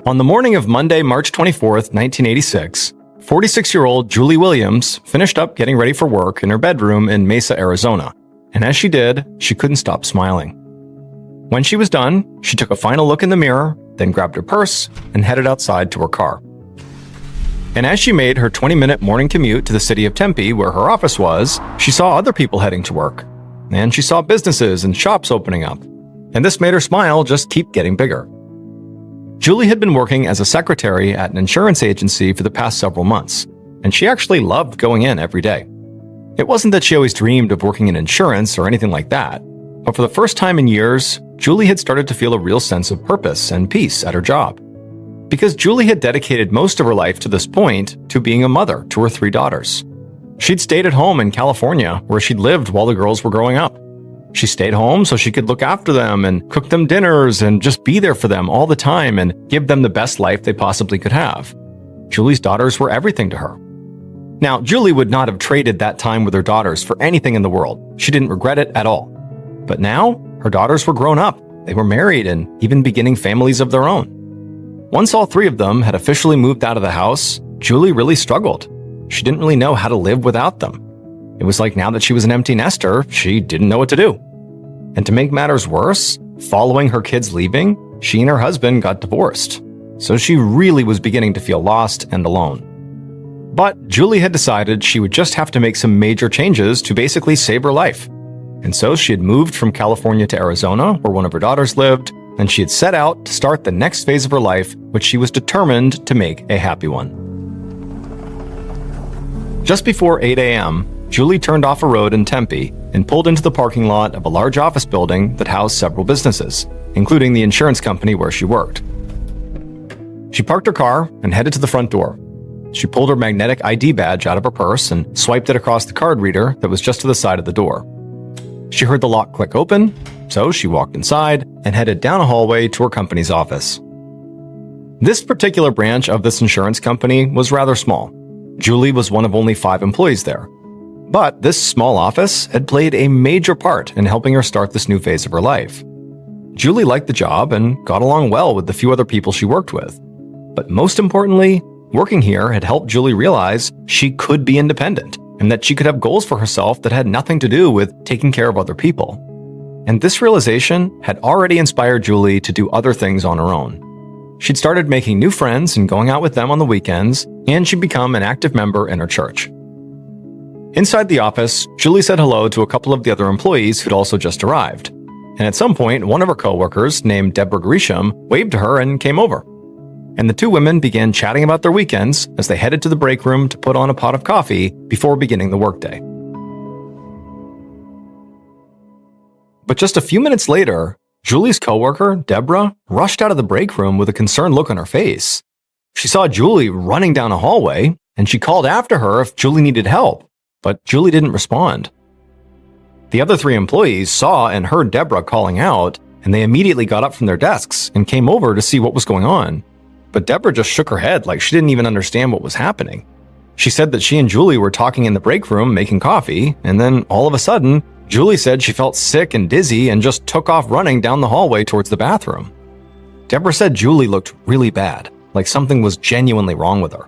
On the morning of Monday, March 24th, 1986, 46-year-old Julie Williams finished up getting ready for work in her bedroom in Mesa, Arizona. And as she did, she couldn't stop smiling. When she was done, she took a final look in the mirror, then grabbed her purse and headed outside to her car. And as she made her 20-minute morning commute to the city of Tempe, where her office was, she saw other people heading to work. And she saw businesses and shops opening up. And this made her smile just keep getting bigger. Julie had been working as a secretary at an insurance agency for the past several months, and she actually loved going in every day. It wasn't that she always dreamed of working in insurance or anything like that, but for the first time in years, Julie had started to feel a real sense of purpose and peace at her job. Because Julie had dedicated most of her life to this point to being a mother to her 3 daughters. She'd stayed at home in California, where she'd lived while the girls were growing up. She stayed home so she could look after them and cook them dinners and just be there for them all the time and give them the best life they possibly could have. Julie's daughters were everything to her. Now, Julie would not have traded that time with her daughters for anything in the world. She didn't regret it at all. But now, her daughters were grown up, they were married and even beginning families of their own. Once all 3 of them had officially moved out of the house, Julie really struggled. She didn't really know how to live without them. It was like now that she was an empty nester, she didn't know what to do. And to make matters worse, following her kids leaving, she and her husband got divorced. So she really was beginning to feel lost and alone. But Julie had decided she would just have to make some major changes to basically save her life. And so she had moved from California to Arizona, where one of her daughters lived, and she had set out to start the next phase of her life, which she was determined to make a happy one. Just before 8 a.m., Julie turned off a road in Tempe and pulled into the parking lot of a large office building that housed several businesses, including the insurance company where she worked. She parked her car and headed to the front door. She pulled her magnetic ID badge out of her purse and swiped it across the card reader that was just to the side of the door. She heard the lock click open, so she walked inside and headed down a hallway to her company's office. This particular branch of this insurance company was rather small. Julie was one of only 5 employees there. But this small office had played a major part in helping her start this new phase of her life. Julie liked the job and got along well with the few other people she worked with. But most importantly, working here had helped Julie realize she could be independent and that she could have goals for herself that had nothing to do with taking care of other people. And this realization had already inspired Julie to do other things on her own. She'd started making new friends and going out with them on the weekends, and she'd become an active member in her church. Inside the office, Julie said hello to a couple of the other employees who'd also just arrived. And at some point, one of her coworkers, named Deborah Grisham, waved to her and came over. And the 2 women began chatting about their weekends as they headed to the break room to put on a pot of coffee before beginning the workday. But just a few minutes later, Julie's coworker, Deborah, rushed out of the break room with a concerned look on her face. She saw Julie running down a hallway, and she called after her if Julie needed help. But Julie didn't respond. The other 3 employees saw and heard Deborah calling out, and they immediately got up from their desks and came over to see what was going on. But Deborah just shook her head like she didn't even understand what was happening. She said that she and Julie were talking in the break room making coffee, and then all of a sudden, Julie said she felt sick and dizzy and just took off running down the hallway towards the bathroom. Deborah said Julie looked really bad, like something was genuinely wrong with her.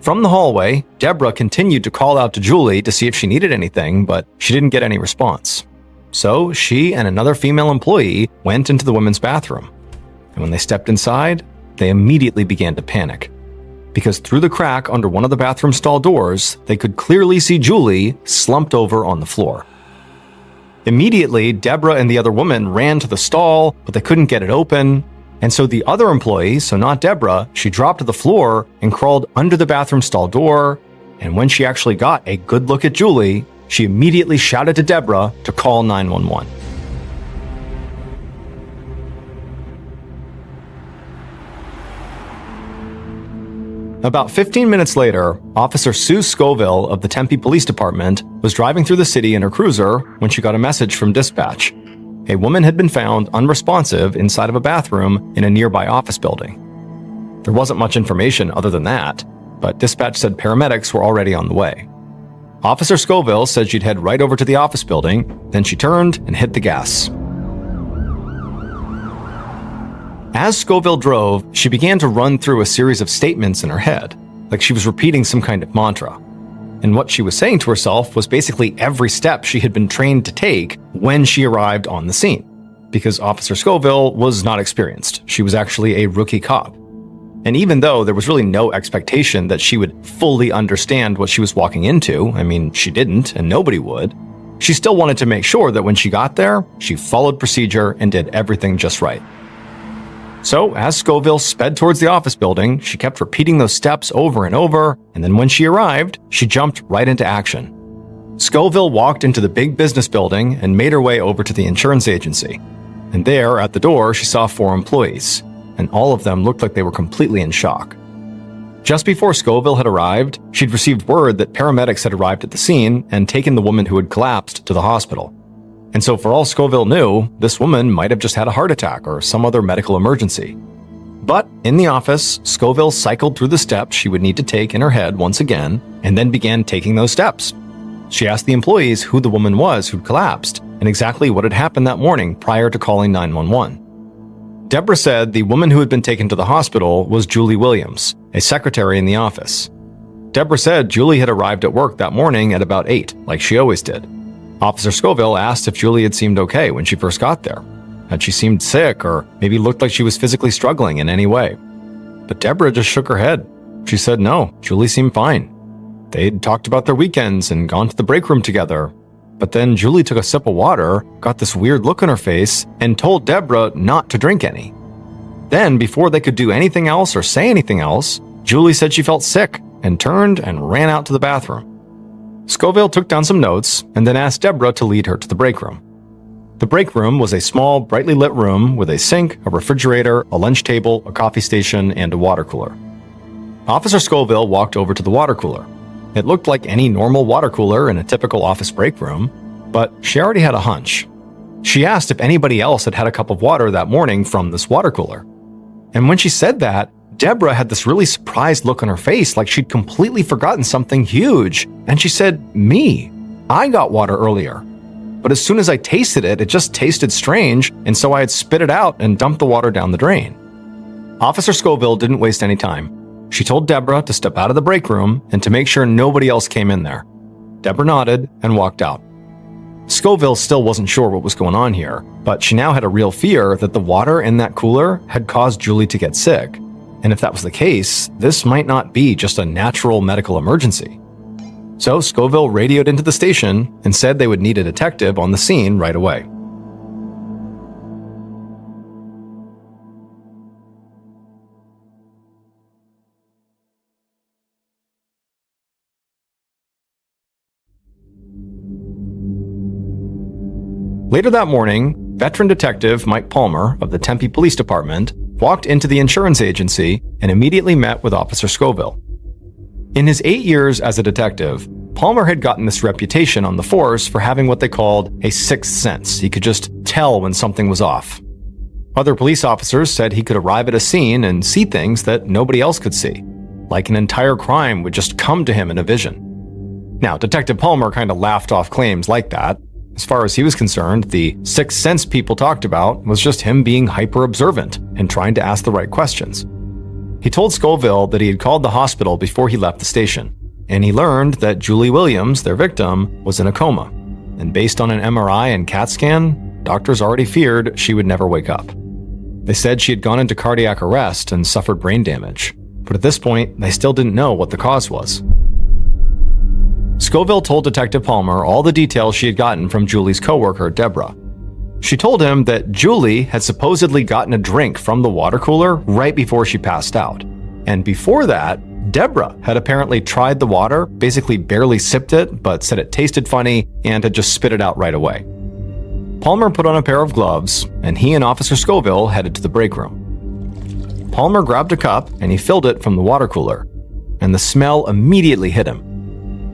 From the hallway, Deborah continued to call out to Julie to see if she needed anything, but she didn't get any response. So she and another female employee went into the women's bathroom. And when they stepped inside, they immediately began to panic. Because through the crack under one of the bathroom stall doors, they could clearly see Julie slumped over on the floor. Immediately, Deborah and the other woman ran to the stall, but they couldn't get it open. And so the other employee, so not Deborah, she dropped to the floor and crawled under the bathroom stall door. And when she actually got a good look at Julie, she immediately shouted to Deborah to call 911. About 15 minutes later, Officer Sue Scoville of the Tempe Police Department was driving through the city in her cruiser when she got a message from dispatch. A woman had been found unresponsive inside of a bathroom in a nearby office building. There wasn't much information other than that, but dispatch said paramedics were already on the way. Officer Scoville said she'd head right over to the office building, then she turned and hit the gas. As Scoville drove, she began to run through a series of statements in her head, like she was repeating some kind of mantra. And what she was saying to herself was basically every step she had been trained to take when she arrived on the scene, because Officer Scoville was not experienced. She was actually a rookie cop. And even though there was really no expectation that she would fully understand what she was walking into, I mean, she didn't, and nobody would, she still wanted to make sure that when she got there, she followed procedure and did everything just right. So, as Scoville sped towards the office building, she kept repeating those steps over and over, and then when she arrived, she jumped right into action. Scoville walked into the big business building and made her way over to the insurance agency. And there, at the door, she saw 4 employees, and all of them looked like they were completely in shock. Just before Scoville had arrived, she'd received word that paramedics had arrived at the scene and taken the woman who had collapsed to the hospital. And so for all Scoville knew, this woman might have just had a heart attack or some other medical emergency. But in the office, Scoville cycled through the steps she would need to take in her head once again, and then began taking those steps. She asked the employees who the woman was who'd collapsed, and exactly what had happened that morning prior to calling 911. Deborah said the woman who had been taken to the hospital was Julie Williams, a secretary in the office. Deborah said Julie had arrived at work that morning at about 8, like she always did. Officer Scoville asked if Julie had seemed okay when she first got there. Had she seemed sick or maybe looked like she was physically struggling in any way? But Deborah just shook her head. She said no, Julie seemed fine. They'd talked about their weekends and gone to the break room together. But then Julie took a sip of water, got this weird look on her face, and told Deborah not to drink any. Then, before they could do anything else or say anything else, Julie said she felt sick and turned and ran out to the bathroom. Scoville took down some notes and then asked Deborah to lead her to the break room. The break room was a small, brightly lit room with a sink, a refrigerator, a lunch table, a coffee station, and a water cooler. Officer Scoville walked over to the water cooler. It looked like any normal water cooler in a typical office break room, but she already had a hunch. She asked if anybody else had had a cup of water that morning from this water cooler. And when she said that, Deborah had this really surprised look on her face like she'd completely forgotten something huge. And she said, "Me. I got water earlier. But as soon as I tasted it, it just tasted strange, and so I had spit it out and dumped the water down the drain." Officer Scoville didn't waste any time. She told Deborah to step out of the break room and to make sure nobody else came in there. Deborah nodded and walked out. Scoville still wasn't sure what was going on here, but she now had a real fear that the water in that cooler had caused Julie to get sick. And if that was the case, this might not be just a natural medical emergency. So Scoville radioed into the station and said they would need a detective on the scene right away. Later that morning, veteran detective Mike Palmer of the Tempe Police Department walked into the insurance agency and immediately met with Officer Scoville. In his 8 years as a detective, Palmer had gotten this reputation on the force for having what they called a sixth sense. He could just tell when something was off. Other police officers said he could arrive at a scene and see things that nobody else could see, like an entire crime would just come to him in a vision. Now, Detective Palmer kind of laughed off claims like that. As far as he was concerned, the sixth sense people talked about was just him being hyper-observant and trying to ask the right questions. He told Scoville that he had called the hospital before he left the station, and he learned that Julie Williams, their victim, was in a coma. And based on an MRI and CAT scan, doctors already feared she would never wake up. They said she had gone into cardiac arrest and suffered brain damage, but at this point, they still didn't know what the cause was. Scoville told Detective Palmer all the details she had gotten from Julie's coworker, Deborah. She told him that Julie had supposedly gotten a drink from the water cooler right before she passed out. And before that, Deborah had apparently tried the water, basically barely sipped it, but said it tasted funny and had just spit it out right away. Palmer put on a pair of gloves, and he and Officer Scoville headed to the break room. Palmer grabbed a cup and he filled it from the water cooler, and the smell immediately hit him.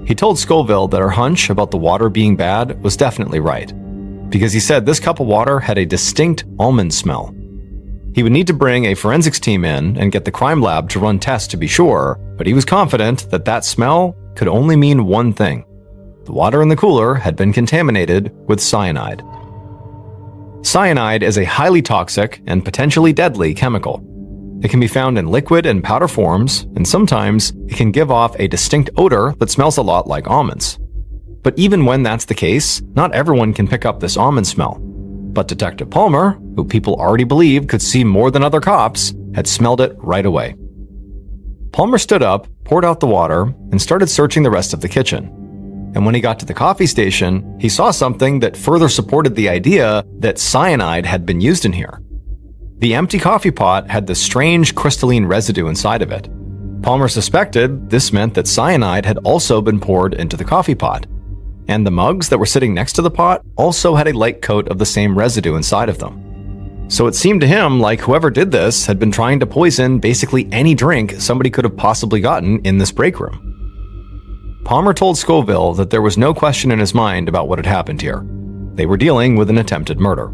He told Scoville that her hunch about the water being bad was definitely right, because he said this cup of water had a distinct almond smell. He would need to bring a forensics team in and get the crime lab to run tests to be sure, but he was confident that that smell could only mean one thing. The water in the cooler had been contaminated with cyanide. Cyanide is a highly toxic and potentially deadly chemical. It can be found in liquid and powder forms, and sometimes it can give off a distinct odor that smells a lot like almonds. But even when that's the case, not everyone can pick up this almond smell. But Detective Palmer, who people already believed could see more than other cops, had smelled it right away. Palmer stood up, poured out the water, and started searching the rest of the kitchen. And when he got to the coffee station, he saw something that further supported the idea that cyanide had been used in here. The empty coffee pot had this strange crystalline residue inside of it. Palmer suspected this meant that cyanide had also been poured into the coffee pot. And the mugs that were sitting next to the pot also had a light coat of the same residue inside of them. So it seemed to him like whoever did this had been trying to poison basically any drink somebody could have possibly gotten in this break room. Palmer told Scoville that there was no question in his mind about what had happened here. They were dealing with an attempted murder.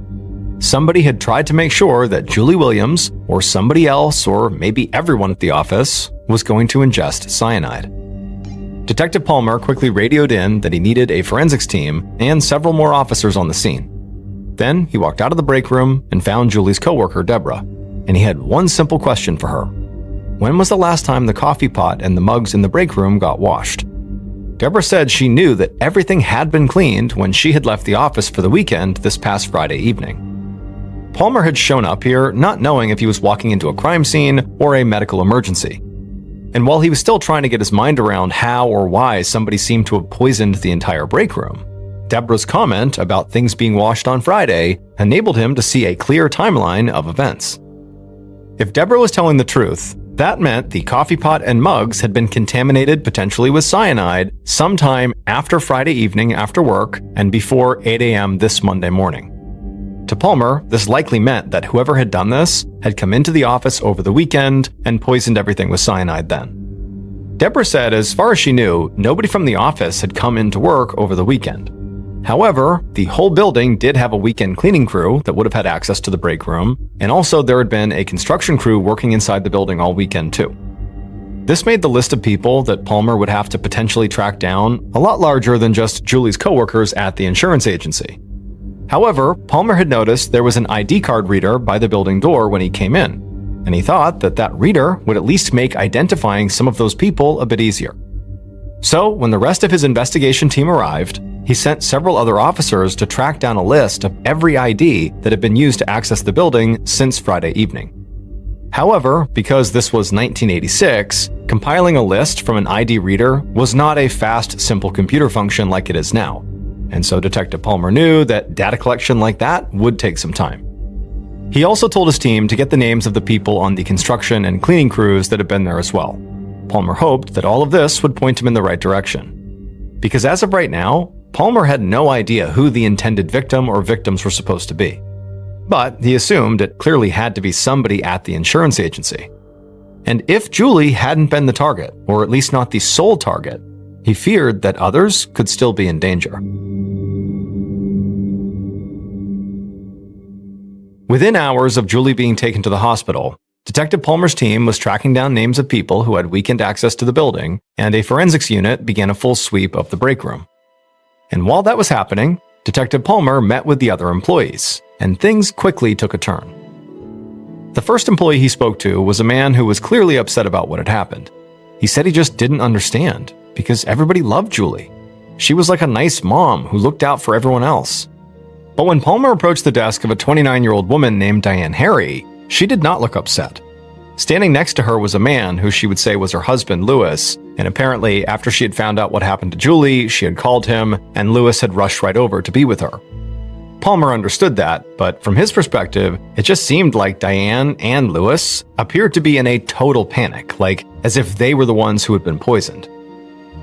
Somebody had tried to make sure that Julie Williams, or somebody else, or maybe everyone at the office, was going to ingest cyanide. Detective Palmer quickly radioed in that he needed a forensics team and several more officers on the scene. Then he walked out of the break room and found Julie's coworker, Deborah, and he had one simple question for her. When was the last time the coffee pot and the mugs in the break room got washed? Deborah said she knew that everything had been cleaned when she had left the office for the weekend this past Friday evening. Palmer had shown up here not knowing if he was walking into a crime scene or a medical emergency. And while he was still trying to get his mind around how or why somebody seemed to have poisoned the entire break room, Deborah's comment about things being washed on Friday enabled him to see a clear timeline of events. If Deborah was telling the truth, that meant the coffee pot and mugs had been contaminated potentially with cyanide sometime after Friday evening after work and before 8 a.m. this Monday morning. To Palmer, this likely meant that whoever had done this had come into the office over the weekend and poisoned everything with cyanide then. Deborah said as far as she knew, nobody from the office had come into work over the weekend. However, the whole building did have a weekend cleaning crew that would have had access to the break room, and also there had been a construction crew working inside the building all weekend too. This made the list of people that Palmer would have to potentially track down a lot larger than just Julie's coworkers at the insurance agency. However, Palmer had noticed there was an ID card reader by the building door when he came in, and he thought that that reader would at least make identifying some of those people a bit easier. So, when the rest of his investigation team arrived, he sent several other officers to track down a list of every ID that had been used to access the building since Friday evening. However, because this was 1986, compiling a list from an ID reader was not a fast, simple computer function like it is now, and so Detective Palmer knew that data collection like that would take some time. He also told his team to get the names of the people on the construction and cleaning crews that had been there as well. Palmer hoped that all of this would point him in the right direction. Because as of right now, Palmer had no idea who the intended victim or victims were supposed to be. But he assumed it clearly had to be somebody at the insurance agency. And if Julie hadn't been the target, or at least not the sole target, he feared that others could still be in danger. Within hours of Julie being taken to the hospital, Detective Palmer's team was tracking down names of people who had weekend access to the building, and a forensics unit began a full sweep of the break room. And while that was happening, Detective Palmer met with the other employees, and things quickly took a turn. The first employee he spoke to was a man who was clearly upset about what had happened. He said he just didn't understand, because everybody loved Julie. She was like a nice mom who looked out for everyone else. But when Palmer approached the desk of a 29-year-old woman named Diane Harry, she did not look upset. Standing next to her was a man who she would say was her husband, Lewis, and apparently after she had found out what happened to Julie, she had called him, and Lewis had rushed right over to be with her. Palmer understood that, but from his perspective, it just seemed like Diane and Lewis appeared to be in a total panic, like as if they were the ones who had been poisoned.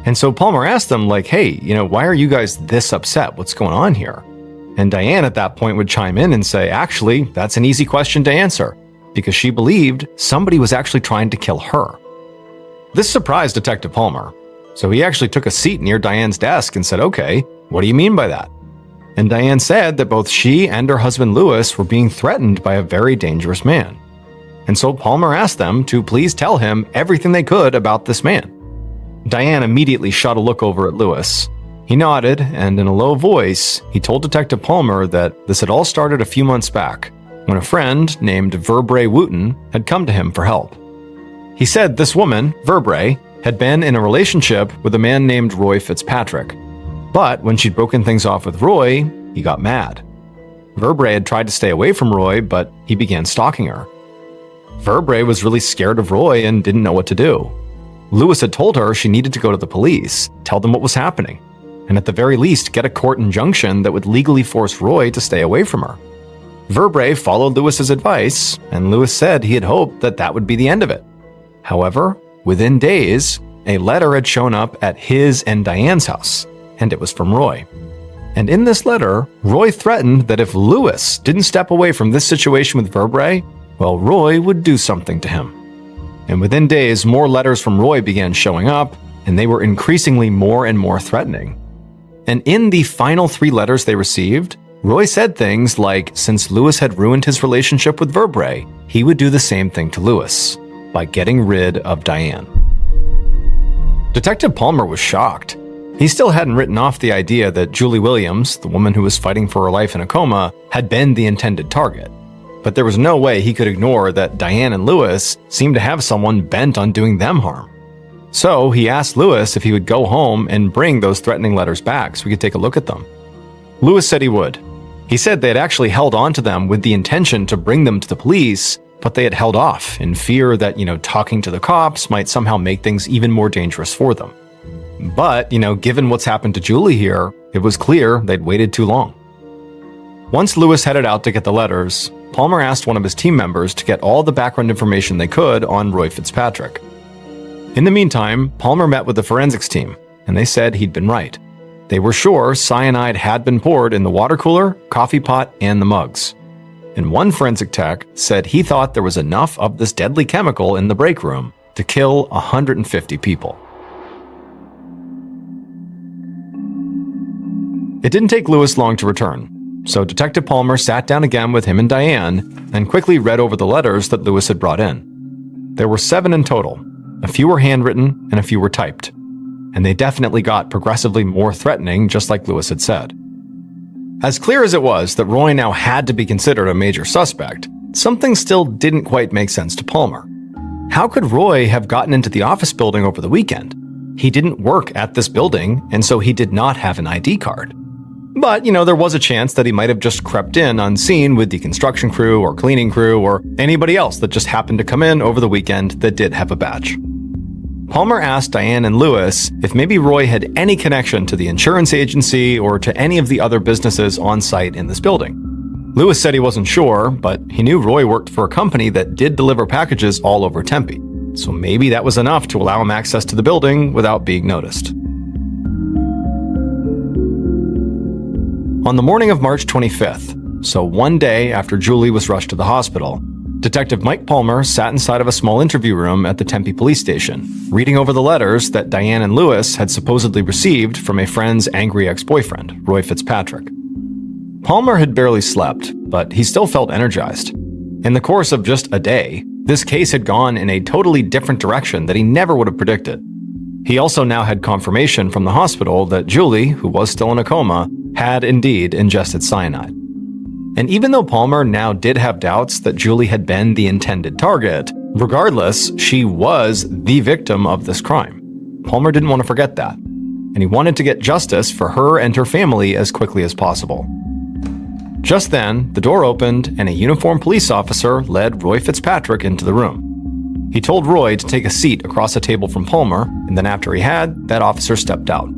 And so Palmer asked them, like, hey, why are you guys this upset? What's going on here? And Diane at that point would chime in and say, actually, that's an easy question to answer, because she believed somebody was actually trying to kill her. This surprised Detective Palmer, so he actually took a seat near Diane's desk and said, okay, what do you mean by that? And Diane said that both she and her husband Lewis were being threatened by a very dangerous man. And so Palmer asked them to please tell him everything they could about this man. Diane immediately shot a look over at Lewis, He nodded, and in a low voice, he told Detective Palmer that this had all started a few months back, when a friend named Verbrae Wooten had come to him for help. He said this woman, Verbrae, had been in a relationship with a man named Roy Fitzpatrick, but when she'd broken things off with Roy, he got mad. Verbrae had tried to stay away from Roy, but he began stalking her. Verbrae was really scared of Roy and didn't know what to do. Lewis had told her she needed to go to the police, tell them what was happening, and at the very least get a court injunction that would legally force Roy to stay away from her. Verbrae followed Lewis's advice, and Lewis said he had hoped that that would be the end of it. However, within days, a letter had shown up at his and Diane's house, and it was from Roy. And in this letter, Roy threatened that if Lewis didn't step away from this situation with Verbrae, well, Roy would do something to him. And within days, more letters from Roy began showing up, and they were increasingly more and more threatening. And in the final 3 letters they received, Roy said things like since Lewis had ruined his relationship with Verbrae, he would do the same thing to Lewis, by getting rid of Diane. Detective Palmer was shocked. He still hadn't written off the idea that Julie Williams, the woman who was fighting for her life in a coma, had been the intended target. But there was no way he could ignore that Diane and Lewis seemed to have someone bent on doing them harm. So he asked Lewis if he would go home and bring those threatening letters back so we could take a look at them. Lewis said he would. He said they had actually held on to them with the intention to bring them to the police, but they had held off in fear that, talking to the cops might somehow make things even more dangerous for them. But, given what's happened to Julie here, it was clear they'd waited too long. Once Lewis headed out to get the letters, Palmer asked one of his team members to get all the background information they could on Roy Fitzpatrick. In the meantime, Palmer met with the forensics team, and they said he'd been right. They were sure cyanide had been poured in the water cooler, coffee pot, and the mugs. And one forensic tech said he thought there was enough of this deadly chemical in the break room to kill 150 people. It didn't take Lewis long to return, so Detective Palmer sat down again with him and Diane and quickly read over the letters that Lewis had brought in. There were 7 in total. A few were handwritten and a few were typed. And they definitely got progressively more threatening, just like Lewis had said. As clear as it was that Roy now had to be considered a major suspect, something still didn't quite make sense to Palmer. How could Roy have gotten into the office building over the weekend? He didn't work at this building, and so he did not have an ID card. But, there was a chance that he might have just crept in unseen with the construction crew or cleaning crew or anybody else that just happened to come in over the weekend that did have a badge. Palmer asked Diane and Lewis if maybe Roy had any connection to the insurance agency or to any of the other businesses on site in this building. Lewis said he wasn't sure, but he knew Roy worked for a company that did deliver packages all over Tempe, so maybe that was enough to allow him access to the building without being noticed. On the morning of March 25th, so one day after Julie was rushed to the hospital, Detective Mike Palmer sat inside of a small interview room at the Tempe police station, reading over the letters that Diane and Lewis had supposedly received from a friend's angry ex-boyfriend, Roy Fitzpatrick. Palmer had barely slept, but he still felt energized. In the course of just a day, this case had gone in a totally different direction that he never would have predicted. He also now had confirmation from the hospital that Julie, who was still in a coma, had indeed ingested cyanide. And even though Palmer now did have doubts that Julie had been the intended target, regardless, she was the victim of this crime. Palmer didn't want to forget that, and he wanted to get justice for her and her family as quickly as possible. Just then, the door opened and a uniformed police officer led Roy Fitzpatrick into the room. He told Roy to take a seat across a table from Palmer, and then after he had, that officer stepped out.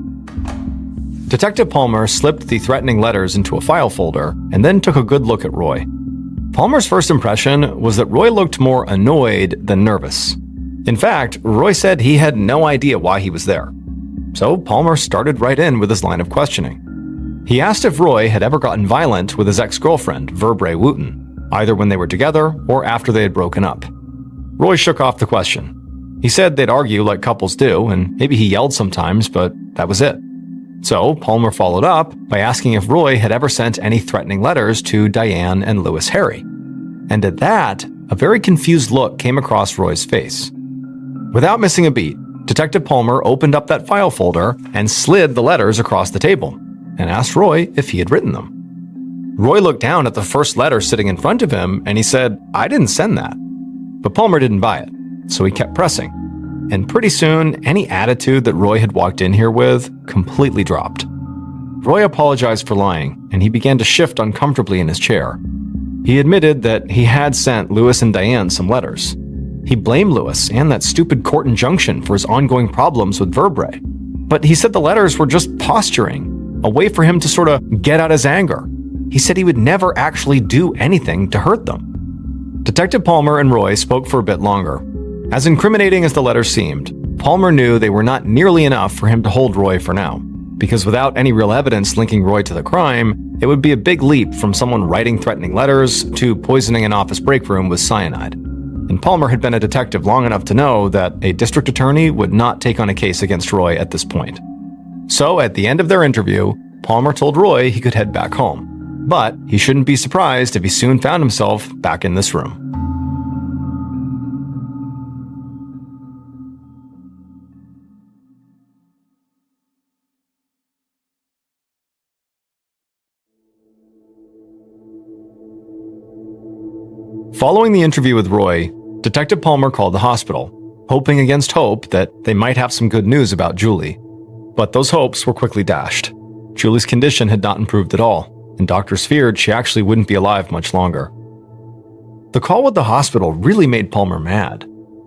Detective Palmer slipped the threatening letters into a file folder and then took a good look at Roy. Palmer's first impression was that Roy looked more annoyed than nervous. In fact, Roy said he had no idea why he was there. So Palmer started right in with his line of questioning. He asked if Roy had ever gotten violent with his ex-girlfriend, Verbrae Wooten, either when they were together or after they had broken up. Roy shook off the question. He said they'd argue like couples do, and maybe he yelled sometimes, but that was it. So Palmer followed up by asking if Roy had ever sent any threatening letters to Diane and Louis Harry. And at that, a very confused look came across Roy's face. Without missing a beat, Detective Palmer opened up that file folder and slid the letters across the table and asked Roy if he had written them. Roy looked down at the first letter sitting in front of him and he said, "I didn't send that." But Palmer didn't buy it, so he kept pressing. And pretty soon, any attitude that Roy had walked in here with completely dropped. Roy apologized for lying, and he began to shift uncomfortably in his chair. He admitted that he had sent Lewis and Diane some letters. He blamed Lewis and that stupid court injunction for his ongoing problems with Verbrae. But he said the letters were just posturing, a way for him to sort of get out his anger. He said he would never actually do anything to hurt them. Detective Palmer and Roy spoke for a bit longer. As incriminating as the letters seemed, Palmer knew they were not nearly enough for him to hold Roy for now, because without any real evidence linking Roy to the crime, it would be a big leap from someone writing threatening letters to poisoning an office break room with cyanide. And Palmer had been a detective long enough to know that a district attorney would not take on a case against Roy at this point. So at the end of their interview, Palmer told Roy he could head back home. But he shouldn't be surprised if he soon found himself back in this room. Following the interview with Roy, Detective Palmer called the hospital, hoping against hope that they might have some good news about Julie. But those hopes were quickly dashed. Julie's condition had not improved at all, and doctors feared she actually wouldn't be alive much longer. The call with the hospital really made Palmer mad.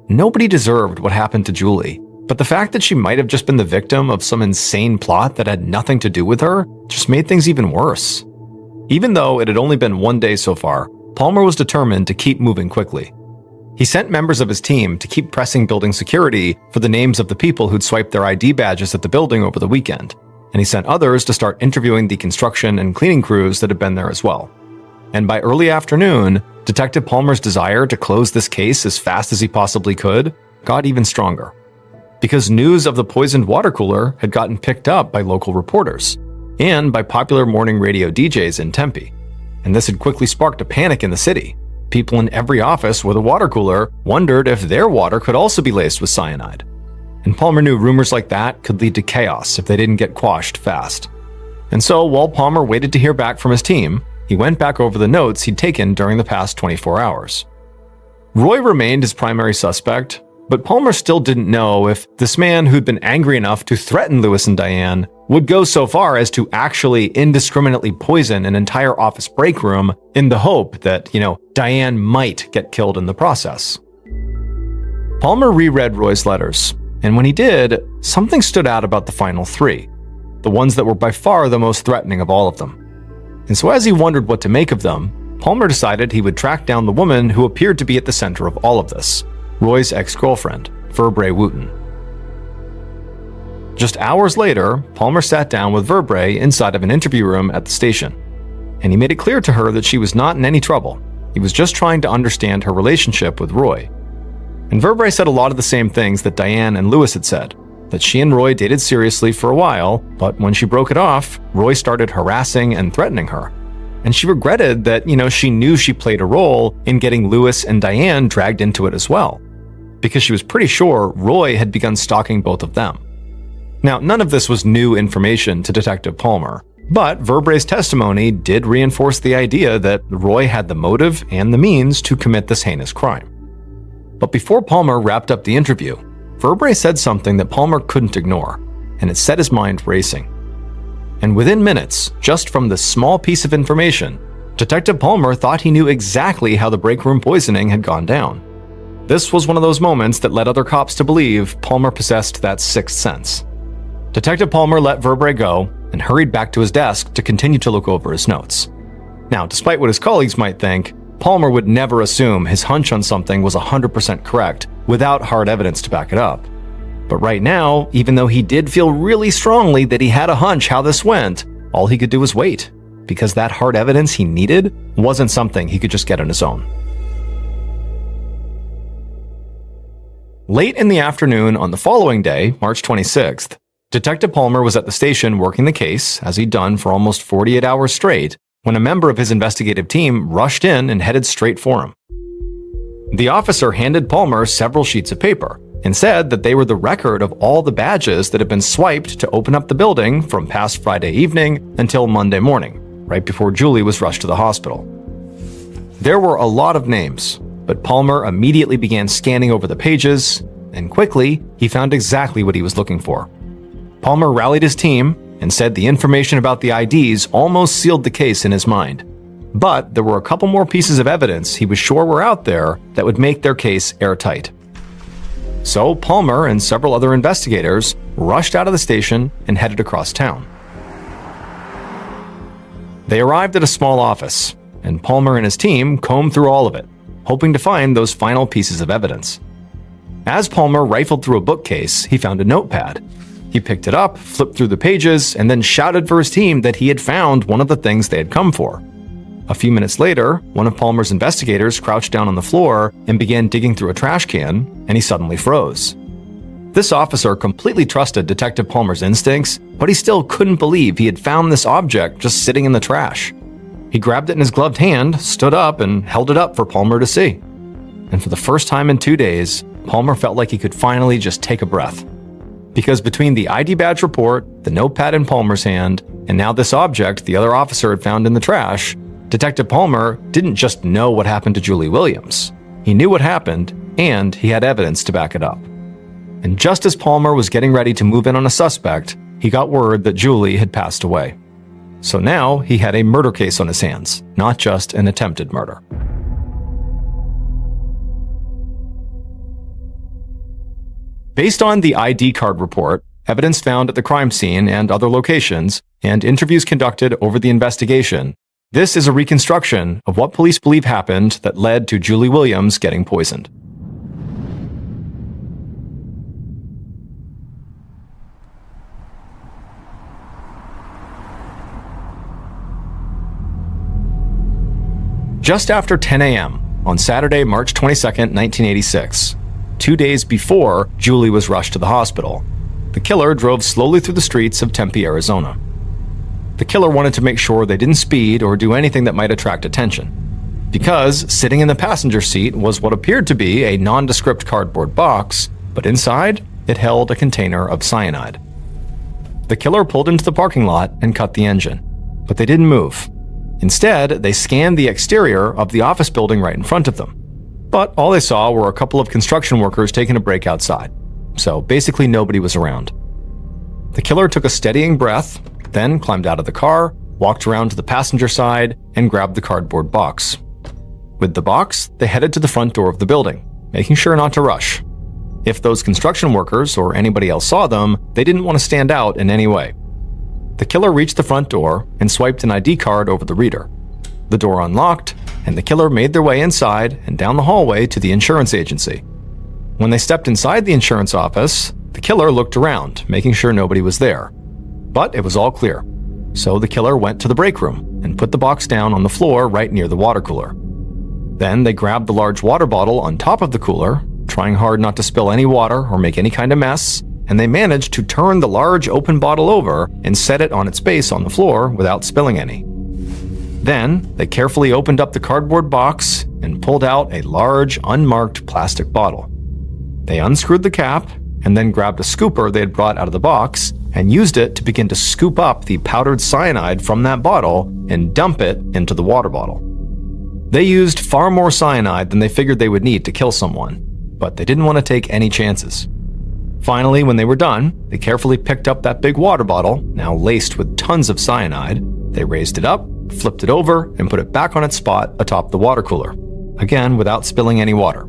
Nobody deserved what happened to Julie, but the fact that she might have just been the victim of some insane plot that had nothing to do with her just made things even worse. Even though it had only been one day so far, Palmer was determined to keep moving quickly. He sent members of his team to keep pressing building security for the names of the people who'd swiped their ID badges at the building over the weekend, and he sent others to start interviewing the construction and cleaning crews that had been there as well. And by early afternoon, Detective Palmer's desire to close this case as fast as he possibly could got even stronger. Because news of the poisoned water cooler had gotten picked up by local reporters and by popular morning radio DJs in Tempe. And this had quickly sparked a panic in the city. People in every office with a water cooler wondered if their water could also be laced with cyanide. And Palmer knew rumors like that could lead to chaos if they didn't get quashed fast. And so, while Palmer waited to hear back from his team, he went back over the notes he'd taken during the past 24 hours. Roy remained his primary suspect, but Palmer still didn't know if this man who'd been angry enough to threaten Lewis and Diane would go so far as to actually indiscriminately poison an entire office break room in the hope that, Diane might get killed in the process. Palmer reread Roy's letters, and when he did, something stood out about the final three, the ones that were by far the most threatening of all of them. And so as he wondered what to make of them, Palmer decided he would track down the woman who appeared to be at the center of all of this, Roy's ex-girlfriend, Verbrae Wooten. Just hours later, Palmer sat down with Verbrae inside of an interview room at the station, and he made it clear to her that she was not in any trouble. He was just trying to understand her relationship with Roy. And Verbrae said a lot of the same things that Diane and Lewis had said, that she and Roy dated seriously for a while, but when she broke it off, Roy started harassing and threatening her. And she regretted that, she knew she played a role in getting Lewis and Diane dragged into it as well, because she was pretty sure Roy had begun stalking both of them. Now, none of this was new information to Detective Palmer, but Verbrae's testimony did reinforce the idea that Roy had the motive and the means to commit this heinous crime. But before Palmer wrapped up the interview, Verbrae said something that Palmer couldn't ignore, and it set his mind racing. And within minutes, just from this small piece of information, Detective Palmer thought he knew exactly how the break room poisoning had gone down. This was one of those moments that led other cops to believe Palmer possessed that sixth sense. Detective Palmer let Verbrae go and hurried back to his desk to continue to look over his notes. Now, despite what his colleagues might think, Palmer would never assume his hunch on something was 100% correct without hard evidence to back it up. But right now, even though he did feel really strongly that he had a hunch how this went, all he could do was wait, because that hard evidence he needed wasn't something he could just get on his own. Late in the afternoon on the following day, March 26th, Detective Palmer was at the station working the case, as he'd done for almost 48 hours straight, when a member of his investigative team rushed in and headed straight for him. The officer handed Palmer several sheets of paper, and said that they were the record of all the badges that had been swiped to open up the building from past Friday evening until Monday morning, right before Julie was rushed to the hospital. There were a lot of names, but Palmer immediately began scanning over the pages, and quickly, he found exactly what he was looking for. Palmer rallied his team and said the information about the IDs almost sealed the case in his mind. But there were a couple more pieces of evidence he was sure were out there that would make their case airtight. So Palmer and several other investigators rushed out of the station and headed across town. They arrived at a small office, and Palmer and his team combed through all of it, hoping to find those final pieces of evidence. As Palmer rifled through a bookcase, he found a notepad. He picked it up, flipped through the pages, and then shouted for his team that he had found one of the things they had come for. A few minutes later, one of Palmer's investigators crouched down on the floor and began digging through a trash can, and he suddenly froze. This officer completely trusted Detective Palmer's instincts, but he still couldn't believe he had found this object just sitting in the trash. He grabbed it in his gloved hand, stood up, and held it up for Palmer to see. And for the first time in 2 days, Palmer felt like he could finally just take a breath. Because between the ID badge report, the notepad in Palmer's hand, and now this object the other officer had found in the trash, Detective Palmer didn't just know what happened to Julie Williams. He knew what happened, and he had evidence to back it up. And just as Palmer was getting ready to move in on a suspect, he got word that Julie had passed away. So now he had a murder case on his hands, not just an attempted murder. Based on the ID card report, evidence found at the crime scene and other locations, and interviews conducted over the investigation, this is a reconstruction of what police believe happened that led to Julie Williams getting poisoned. Just after 10 a.m. on Saturday, March 22, 1986, 2 days before Julie was rushed to the hospital, the killer drove slowly through the streets of Tempe, Arizona. The killer wanted to make sure they didn't speed or do anything that might attract attention, because sitting in the passenger seat was what appeared to be a nondescript cardboard box, but inside it held a container of cyanide. The killer pulled into the parking lot and cut the engine, but they didn't move. Instead, they scanned the exterior of the office building right in front of them. But all they saw were a couple of construction workers taking a break outside, so basically nobody was around. The killer took a steadying breath, then climbed out of the car, walked around to the passenger side, and grabbed the cardboard box. With the box, they headed to the front door of the building, making sure not to rush. If those construction workers or anybody else saw them, they didn't want to stand out in any way. The killer reached the front door and swiped an ID card over the reader. The door unlocked, and the killer made their way inside and down the hallway to the insurance agency. When they stepped inside the insurance office, the killer looked around, making sure nobody was there. But it was all clear. So the killer went to the break room and put the box down on the floor right near the water cooler. Then they grabbed the large water bottle on top of the cooler, trying hard not to spill any water or make any kind of mess, and they managed to turn the large open bottle over and set it on its base on the floor without spilling any. Then they carefully opened up the cardboard box and pulled out a large, unmarked plastic bottle. They unscrewed the cap and then grabbed a scooper they had brought out of the box and used it to begin to scoop up the powdered cyanide from that bottle and dump it into the water bottle. They used far more cyanide than they figured they would need to kill someone, but they didn't want to take any chances. Finally, when they were done, they carefully picked up that big water bottle, now laced with tons of cyanide. They raised it up, flipped it over, and put it back on its spot atop the water cooler, again without spilling any water.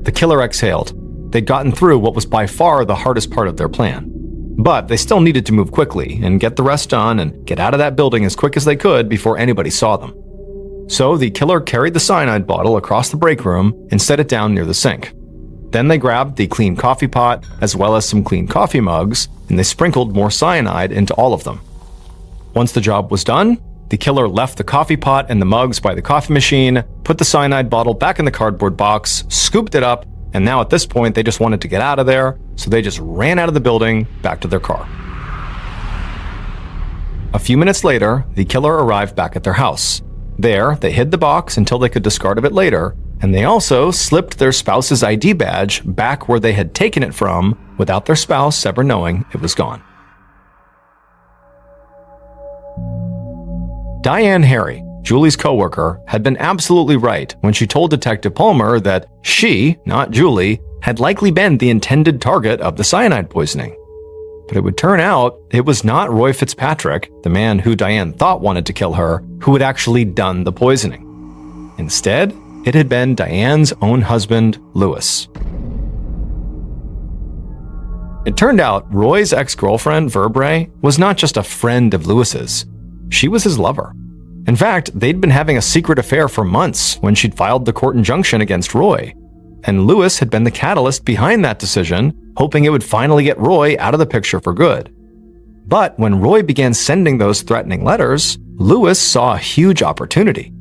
The killer exhaled. They'd gotten through what was by far the hardest part of their plan. But they still needed to move quickly and get the rest done and get out of that building as quick as they could before anybody saw them. So the killer carried the cyanide bottle across the break room and set it down near the sink. Then they grabbed the clean coffee pot as well as some clean coffee mugs, and they sprinkled more cyanide into all of them. Once the job was done, the killer left the coffee pot and the mugs by the coffee machine, put the cyanide bottle back in the cardboard box, scooped it up, and now at this point they just wanted to get out of there, so they just ran out of the building back to their car. A few minutes later, the killer arrived back at their house. There, they hid the box until they could discard of it later, And they also slipped their spouse's ID badge back where they had taken it from without their spouse ever knowing it was gone. Diane Harry, Julie's coworker, had been absolutely right when she told Detective Palmer that she, not Julie, had likely been the intended target of the cyanide poisoning. But it would turn out it was not Roy Fitzpatrick, the man who Diane thought wanted to kill her, who had actually done the poisoning. Instead, it had been Diane's own husband, Louis. It turned out Roy's ex-girlfriend, Verbrae, was not just a friend of Louis's. She was his lover. In fact, they'd been having a secret affair for months when she'd filed the court injunction against Roy. And Louis had been the catalyst behind that decision, hoping it would finally get Roy out of the picture for good. But when Roy began sending those threatening letters, Louis saw a huge opportunity.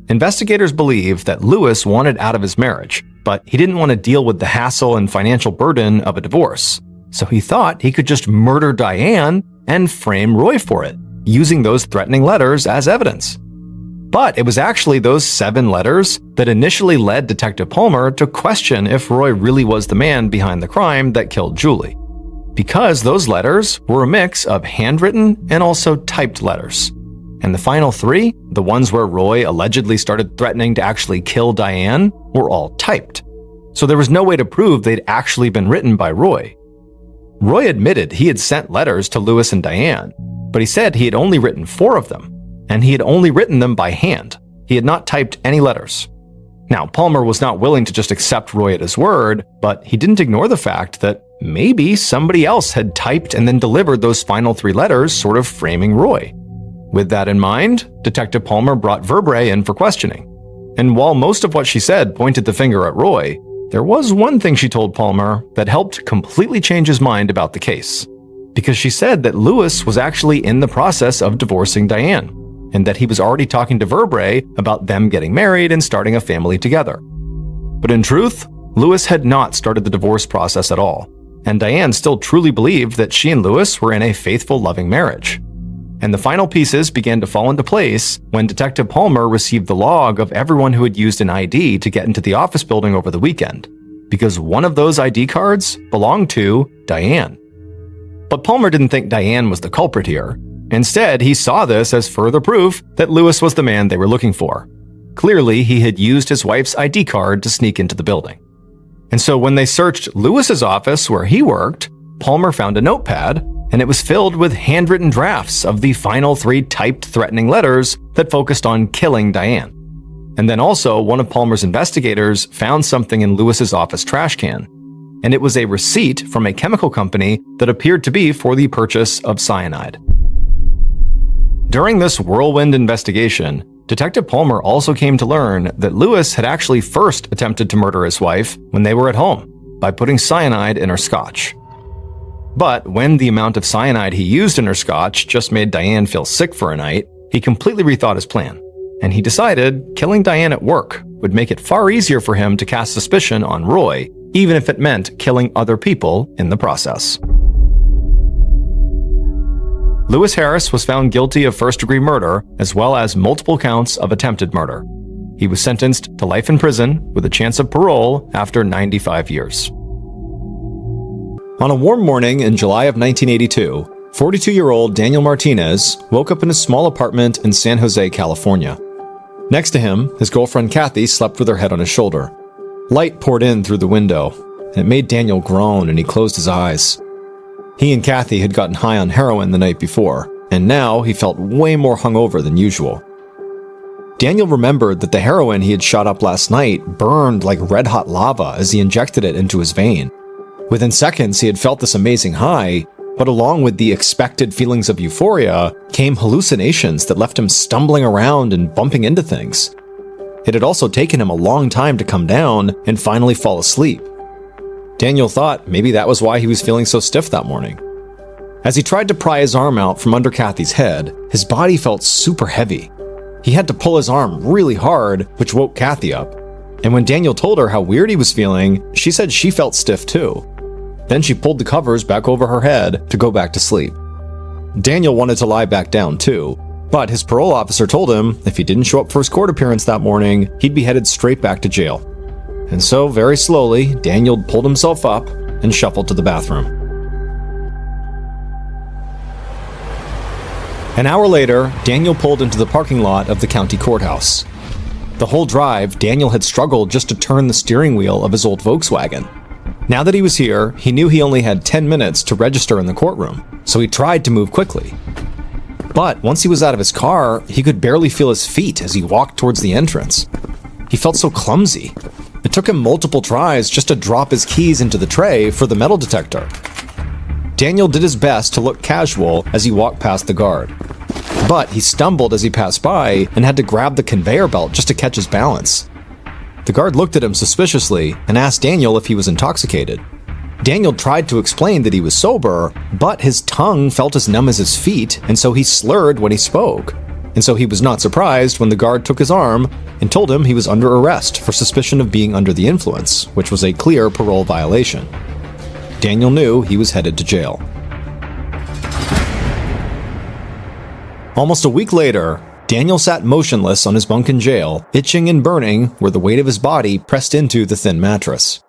Investigators believe that Louis wanted out of his marriage, but he didn't want to deal with the hassle and financial burden of a divorce. So he thought he could just murder Diane and frame Roy for it, using those threatening letters as evidence. But it was actually those 7 letters that initially led Detective Palmer to question if Roy really was the man behind the crime that killed Julie. Because those letters were a mix of handwritten and also typed letters. And the final 3, the ones where Roy allegedly started threatening to actually kill Diane, were all typed. So there was no way to prove they'd actually been written by Roy. Roy admitted he had sent letters to Louis and Diane, but he said he had only written 4 of them, and he had only written them by hand. He had not typed any letters. Now, Palmer was not willing to just accept Roy at his word, but he didn't ignore the fact that maybe somebody else had typed and then delivered those final 3 letters, sort of framing Roy. With that in mind, Detective Palmer brought Verbrae in for questioning. And while most of what she said pointed the finger at Roy, there was one thing she told Palmer that helped completely change his mind about the case. Because she said that Louis was actually in the process of divorcing Diane, and that he was already talking to Verbrae about them getting married and starting a family together. But in truth, Louis had not started the divorce process at all, and Diane still truly believed that she and Louis were in a faithful, loving marriage. And the final pieces began to fall into place when Detective Palmer received the log of everyone who had used an ID to get into the office building over the weekend, because one of those ID cards belonged to Diane. But Palmer didn't think Diane was the culprit here. Instead, he saw this as further proof that Louis was the man they were looking for. Clearly, he had used his wife's ID card to sneak into the building. And so when they searched Louis's office where he worked, Palmer found a notepad, and it was filled with handwritten drafts of the final 3 typed threatening letters that focused on killing Diane. And then also, one of Palmer's investigators found something in Louis's office trash can, and it was a receipt from a chemical company that appeared to be for the purchase of cyanide. During this whirlwind investigation, Detective Palmer also came to learn that Louis had actually first attempted to murder his wife when they were at home by putting cyanide in her scotch. But when the amount of cyanide he used in her scotch just made Diane feel sick for a night, he completely rethought his plan, and he decided killing Diane at work would make it far easier for him to cast suspicion on Roy, even if it meant killing other people in the process. Louis Harris was found guilty of first-degree murder as well as multiple counts of attempted murder. He was sentenced to life in prison with a chance of parole after 95 years. On a warm morning in July of 1982, 42-year-old Daniel Martinez woke up in his small apartment in San Jose, California. Next to him, his girlfriend Kathy slept with her head on his shoulder. Light poured in through the window, and it made Daniel groan, and he closed his eyes. He and Kathy had gotten high on heroin the night before, and now he felt way more hungover than usual. Daniel remembered that the heroin he had shot up last night burned like red-hot lava as he injected it into his vein. Within seconds, he had felt this amazing high, but along with the expected feelings of euphoria came hallucinations that left him stumbling around and bumping into things. It had also taken him a long time to come down and finally fall asleep. Daniel thought maybe that was why he was feeling so stiff that morning. As he tried to pry his arm out from under Kathy's head, his body felt super heavy. He had to pull his arm really hard, which woke Kathy up. And when Daniel told her how weird he was feeling, she said she felt stiff too. Then she pulled the covers back over her head to go back to sleep. Daniel wanted to lie back down too, But his parole officer told him if he didn't show up for his court appearance that morning, he'd be headed straight back to jail. And so, very slowly, Daniel pulled himself up and shuffled to the bathroom. An hour later, Daniel pulled into the parking lot of the county courthouse. The whole drive, Daniel had struggled just to turn the steering wheel of his old Volkswagen. Now that he was here, he knew he only had 10 minutes to register in the courtroom, so he tried to move quickly. But once he was out of his car, he could barely feel his feet as he walked towards the entrance. He felt so clumsy. It took him multiple tries just to drop his keys into the tray for the metal detector. Daniel did his best to look casual as he walked past the guard. But he stumbled as he passed by and had to grab the conveyor belt just to catch his balance. The guard looked at him suspiciously and asked Daniel if he was intoxicated. Daniel tried to explain that he was sober, but his tongue felt as numb as his feet, and so he slurred when he spoke. And so he was not surprised when the guard took his arm and told him he was under arrest for suspicion of being under the influence, which was a clear parole violation. Daniel knew he was headed to jail. Almost a week later, Daniel sat motionless on his bunk in jail, itching and burning where the weight of his body pressed into the thin mattress.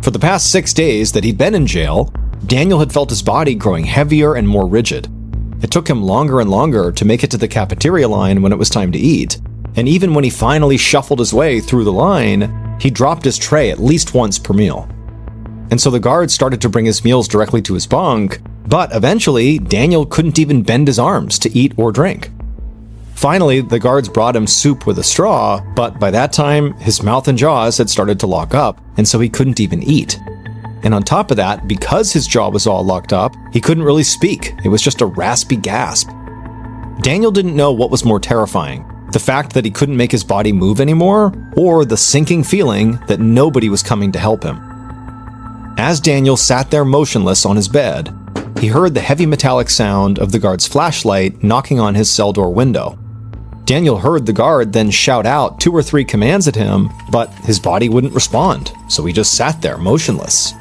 For the past 6 days that he'd been in jail, Daniel had felt his body growing heavier and more rigid. It took him longer and longer to make it to the cafeteria line when it was time to eat, and even when he finally shuffled his way through the line, he dropped his tray at least once per meal. And so the guards started to bring his meals directly to his bunk, but eventually, Daniel couldn't even bend his arms to eat or drink. Finally, the guards brought him soup with a straw, but by that time, his mouth and jaws had started to lock up, and so he couldn't even eat. And on top of that, because his jaw was all locked up, he couldn't really speak. It was just a raspy gasp. Daniel didn't know what was more terrifying, the fact that he couldn't make his body move anymore, or the sinking feeling that nobody was coming to help him. As Daniel sat there motionless on his bed, he heard the heavy metallic sound of the guard's flashlight knocking on his cell door window. Daniel heard the guard then shout out 2 or 3 commands at him, but his body wouldn't respond, so he just sat there motionless.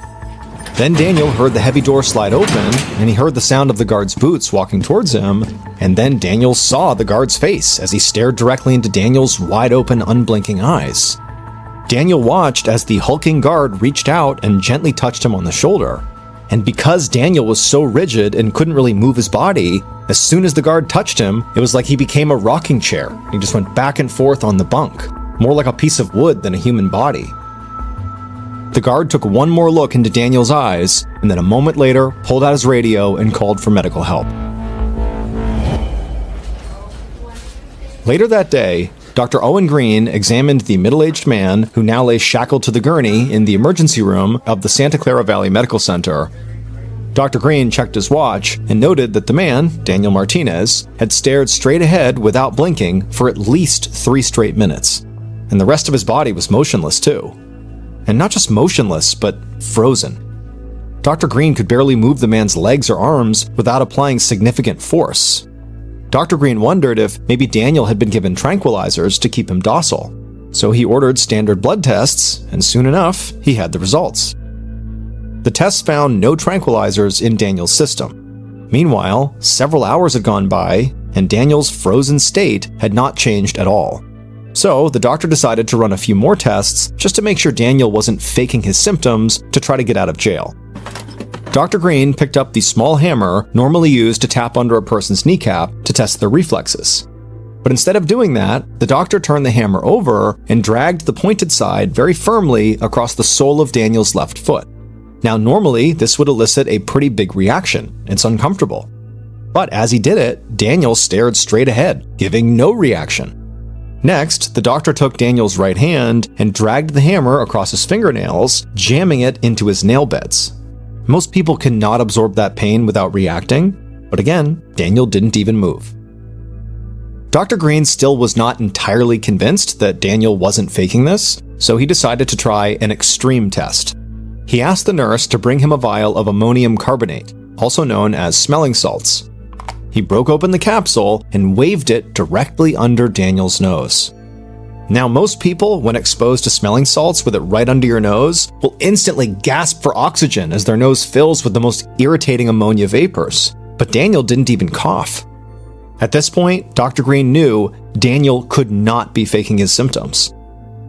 Then Daniel heard the heavy door slide open, and he heard the sound of the guard's boots walking towards him, and then Daniel saw the guard's face as he stared directly into Daniel's wide-open, unblinking eyes. Daniel watched as the hulking guard reached out and gently touched him on the shoulder. And because Daniel was so rigid and couldn't really move his body, as soon as the guard touched him, it was like he became a rocking chair. He just went back and forth on the bunk, more like a piece of wood than a human body. The guard took one more look into Daniel's eyes, and then a moment later pulled out his radio and called for medical help. Later that day, Dr. Owen Green examined the middle-aged man who now lay shackled to the gurney in the emergency room of the Santa Clara Valley Medical Center. Dr. Green checked his watch and noted that the man, Daniel Martinez, had stared straight ahead without blinking for at least 3 straight minutes. And the rest of his body was motionless too. And not just motionless, but frozen. Dr. Green could barely move the man's legs or arms without applying significant force. Dr. Green wondered if maybe Daniel had been given tranquilizers to keep him docile. So he ordered standard blood tests, and soon enough, he had the results. The tests found no tranquilizers in Daniel's system. Meanwhile, several hours had gone by, and Daniel's frozen state had not changed at all. So the doctor decided to run a few more tests just to make sure Daniel wasn't faking his symptoms to try to get out of jail. Dr. Green picked up the small hammer normally used to tap under a person's kneecap to test their reflexes. But instead of doing that, the doctor turned the hammer over and dragged the pointed side very firmly across the sole of Daniel's left foot. Now, normally, this would elicit a pretty big reaction. It's uncomfortable. But as he did it, Daniel stared straight ahead, giving no reaction. Next, the doctor took Daniel's right hand and dragged the hammer across his fingernails, jamming it into his nail beds. Most people cannot absorb that pain without reacting, but again, Daniel didn't even move. Dr. Green still was not entirely convinced that Daniel wasn't faking this, so he decided to try an extreme test. He asked the nurse to bring him a vial of ammonium carbonate, also known as smelling salts. He broke open the capsule and waved it directly under Daniel's nose. Now, most people, when exposed to smelling salts with it right under your nose, will instantly gasp for oxygen as their nose fills with the most irritating ammonia vapors. But Daniel didn't even cough. At this point, Dr. Green knew Daniel could not be faking his symptoms.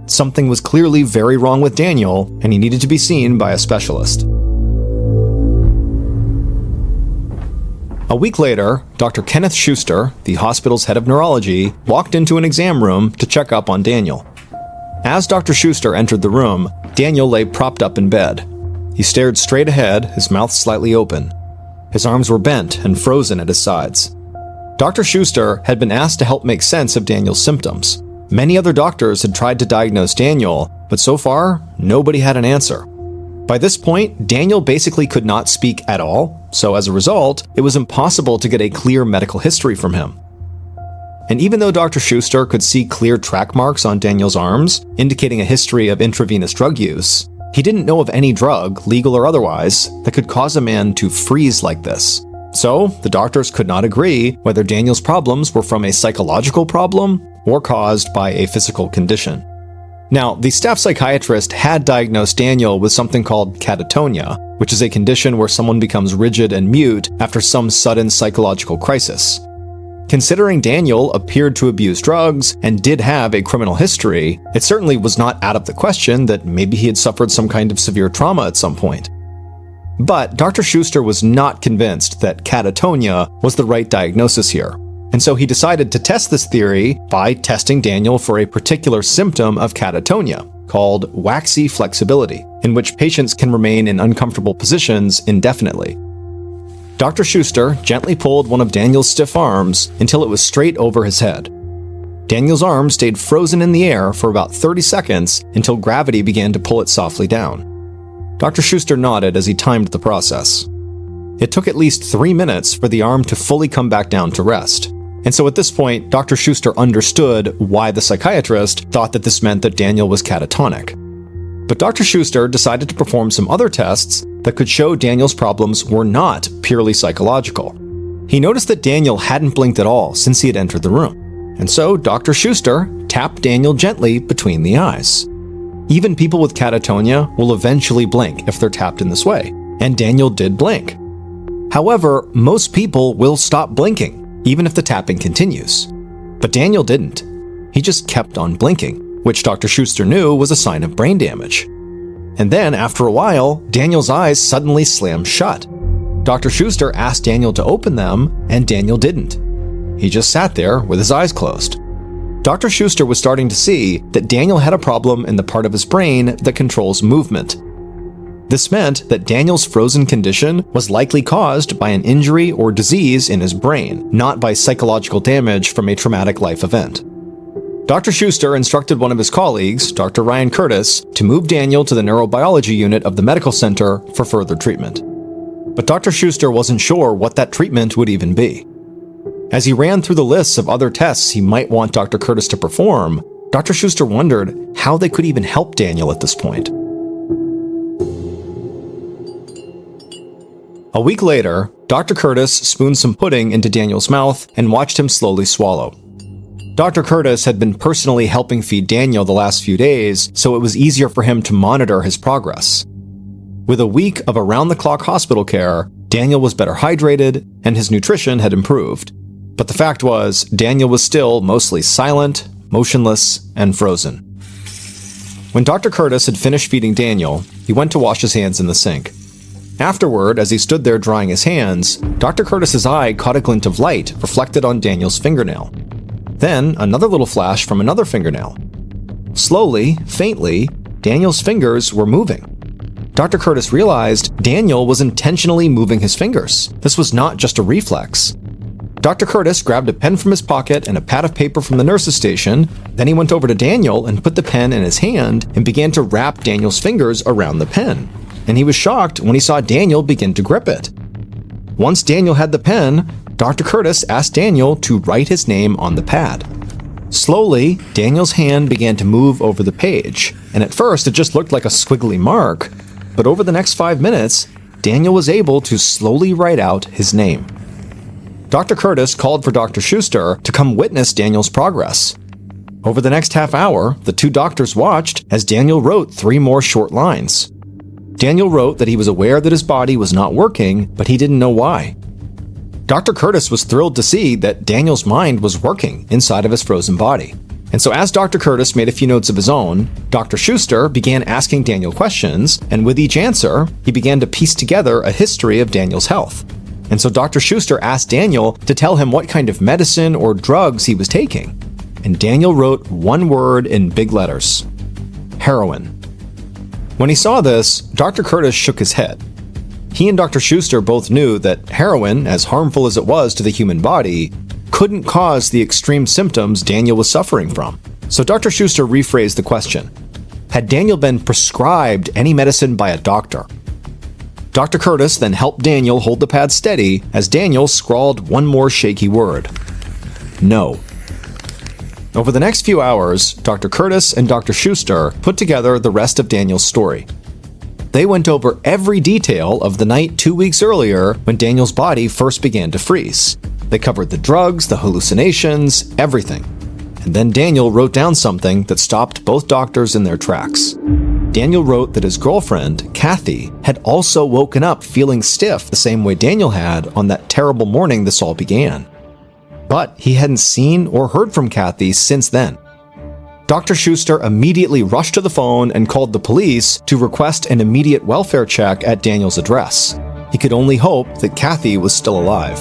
Something was clearly very wrong with Daniel, and he needed to be seen by a specialist. A week later, Dr. Kenneth Schuster, the hospital's head of neurology, walked into an exam room to check up on Daniel. As Dr. Schuster entered the room, Daniel lay propped up in bed. He stared straight ahead, his mouth slightly open. His arms were bent and frozen at his sides. Dr. Schuster had been asked to help make sense of Daniel's symptoms. Many other doctors had tried to diagnose Daniel, but so far, nobody had an answer. By this point, Daniel basically could not speak at all, so as a result, it was impossible to get a clear medical history from him. And even though Dr. Schuster could see clear track marks on Daniel's arms, indicating a history of intravenous drug use, he didn't know of any drug, legal or otherwise, that could cause a man to freeze like this. So, the doctors could not agree whether Daniel's problems were from a psychological problem or caused by a physical condition. Now, the staff psychiatrist had diagnosed Daniel with something called catatonia, which is a condition where someone becomes rigid and mute after some sudden psychological crisis. Considering Daniel appeared to abuse drugs and did have a criminal history, it certainly was not out of the question that maybe he had suffered some kind of severe trauma at some point. But Dr. Schuster was not convinced that catatonia was the right diagnosis here, and so he decided to test this theory by testing Daniel for a particular symptom of catatonia, called waxy flexibility, in which patients can remain in uncomfortable positions indefinitely. Dr. Schuster gently pulled one of Daniel's stiff arms until it was straight over his head. Daniel's arm stayed frozen in the air for about 30 seconds until gravity began to pull it softly down. Dr. Schuster nodded as he timed the process. It took at least 3 minutes for the arm to fully come back down to rest. And so at this point, Dr. Schuster understood why the psychiatrist thought that this meant that Daniel was catatonic. But Dr. Schuster decided to perform some other tests that could show Daniel's problems were not purely psychological. He noticed that Daniel hadn't blinked at all since he had entered the room. And so Dr. Schuster tapped Daniel gently between the eyes. Even people with catatonia will eventually blink if they're tapped in this way, and Daniel did blink. However, most people will stop blinking, even if the tapping continues. But Daniel didn't. He just kept on blinking, which Dr. Schuster knew was a sign of brain damage. And then, after a while, Daniel's eyes suddenly slammed shut. Dr. Schuster asked Daniel to open them, and Daniel didn't. He just sat there with his eyes closed. Dr. Schuster was starting to see that Daniel had a problem in the part of his brain that controls movement. This meant that Daniel's frozen condition was likely caused by an injury or disease in his brain, not by psychological damage from a traumatic life event. Dr. Schuster instructed one of his colleagues, Dr. Ryan Curtis, to move Daniel to the neurobiology unit of the medical center for further treatment. But Dr. Schuster wasn't sure what that treatment would even be. As he ran through the lists of other tests he might want Dr. Curtis to perform, Dr. Schuster wondered how they could even help Daniel at this point. A week later, Dr. Curtis spooned some pudding into Daniel's mouth and watched him slowly swallow. Dr. Curtis had been personally helping feed Daniel the last few days, so it was easier for him to monitor his progress. With a week of around-the-clock hospital care, Daniel was better hydrated, and his nutrition had improved. But the fact was, Daniel was still mostly silent, motionless, and frozen. When Dr. Curtis had finished feeding Daniel, he went to wash his hands in the sink. Afterward, as he stood there drying his hands, Dr. Curtis's eye caught a glint of light reflected on Daniel's fingernail. Then, another little flash from another fingernail. Slowly, faintly, Daniel's fingers were moving. Dr. Curtis realized Daniel was intentionally moving his fingers. This was not just a reflex. Dr. Curtis grabbed a pen from his pocket and a pad of paper from the nurse's station. Then he went over to Daniel and put the pen in his hand and began to wrap Daniel's fingers around the pen. And he was shocked when he saw Daniel begin to grip it. Once Daniel had the pen, Dr. Curtis asked Daniel to write his name on the pad. Slowly, Daniel's hand began to move over the page, and at first it just looked like a squiggly mark, but over the next 5 minutes, Daniel was able to slowly write out his name. Dr. Curtis called for Dr. Schuster to come witness Daniel's progress. Over the next half hour, the two doctors watched as Daniel wrote 3 more short lines. Daniel wrote that he was aware that his body was not working, but he didn't know why. Dr. Curtis was thrilled to see that Daniel's mind was working inside of his frozen body. And so as Dr. Curtis made a few notes of his own, Dr. Schuster began asking Daniel questions, and with each answer, he began to piece together a history of Daniel's health. And so Dr. Schuster asked Daniel to tell him what kind of medicine or drugs he was taking. And Daniel wrote one word in big letters: heroin. When he saw this, Dr. Curtis shook his head. He and Dr. Schuster both knew that heroin, as harmful as it was to the human body, couldn't cause the extreme symptoms Daniel was suffering from. So Dr. Schuster rephrased the question. Had Daniel been prescribed any medicine by a doctor? Dr. Curtis then helped Daniel hold the pad steady as Daniel scrawled one more shaky word: no. Over the next few hours, Dr. Curtis and Dr. Schuster put together the rest of Daniel's story. They went over every detail of the night 2 weeks earlier when Daniel's body first began to freeze. They covered the drugs, the hallucinations, everything. And then Daniel wrote down something that stopped both doctors in their tracks. Daniel wrote that his girlfriend, Kathy, had also woken up feeling stiff the same way Daniel had on that terrible morning this all began. But he hadn't seen or heard from Kathy since then. Dr. Schuster immediately rushed to the phone and called the police to request an immediate welfare check at Daniel's address. He could only hope that Kathy was still alive.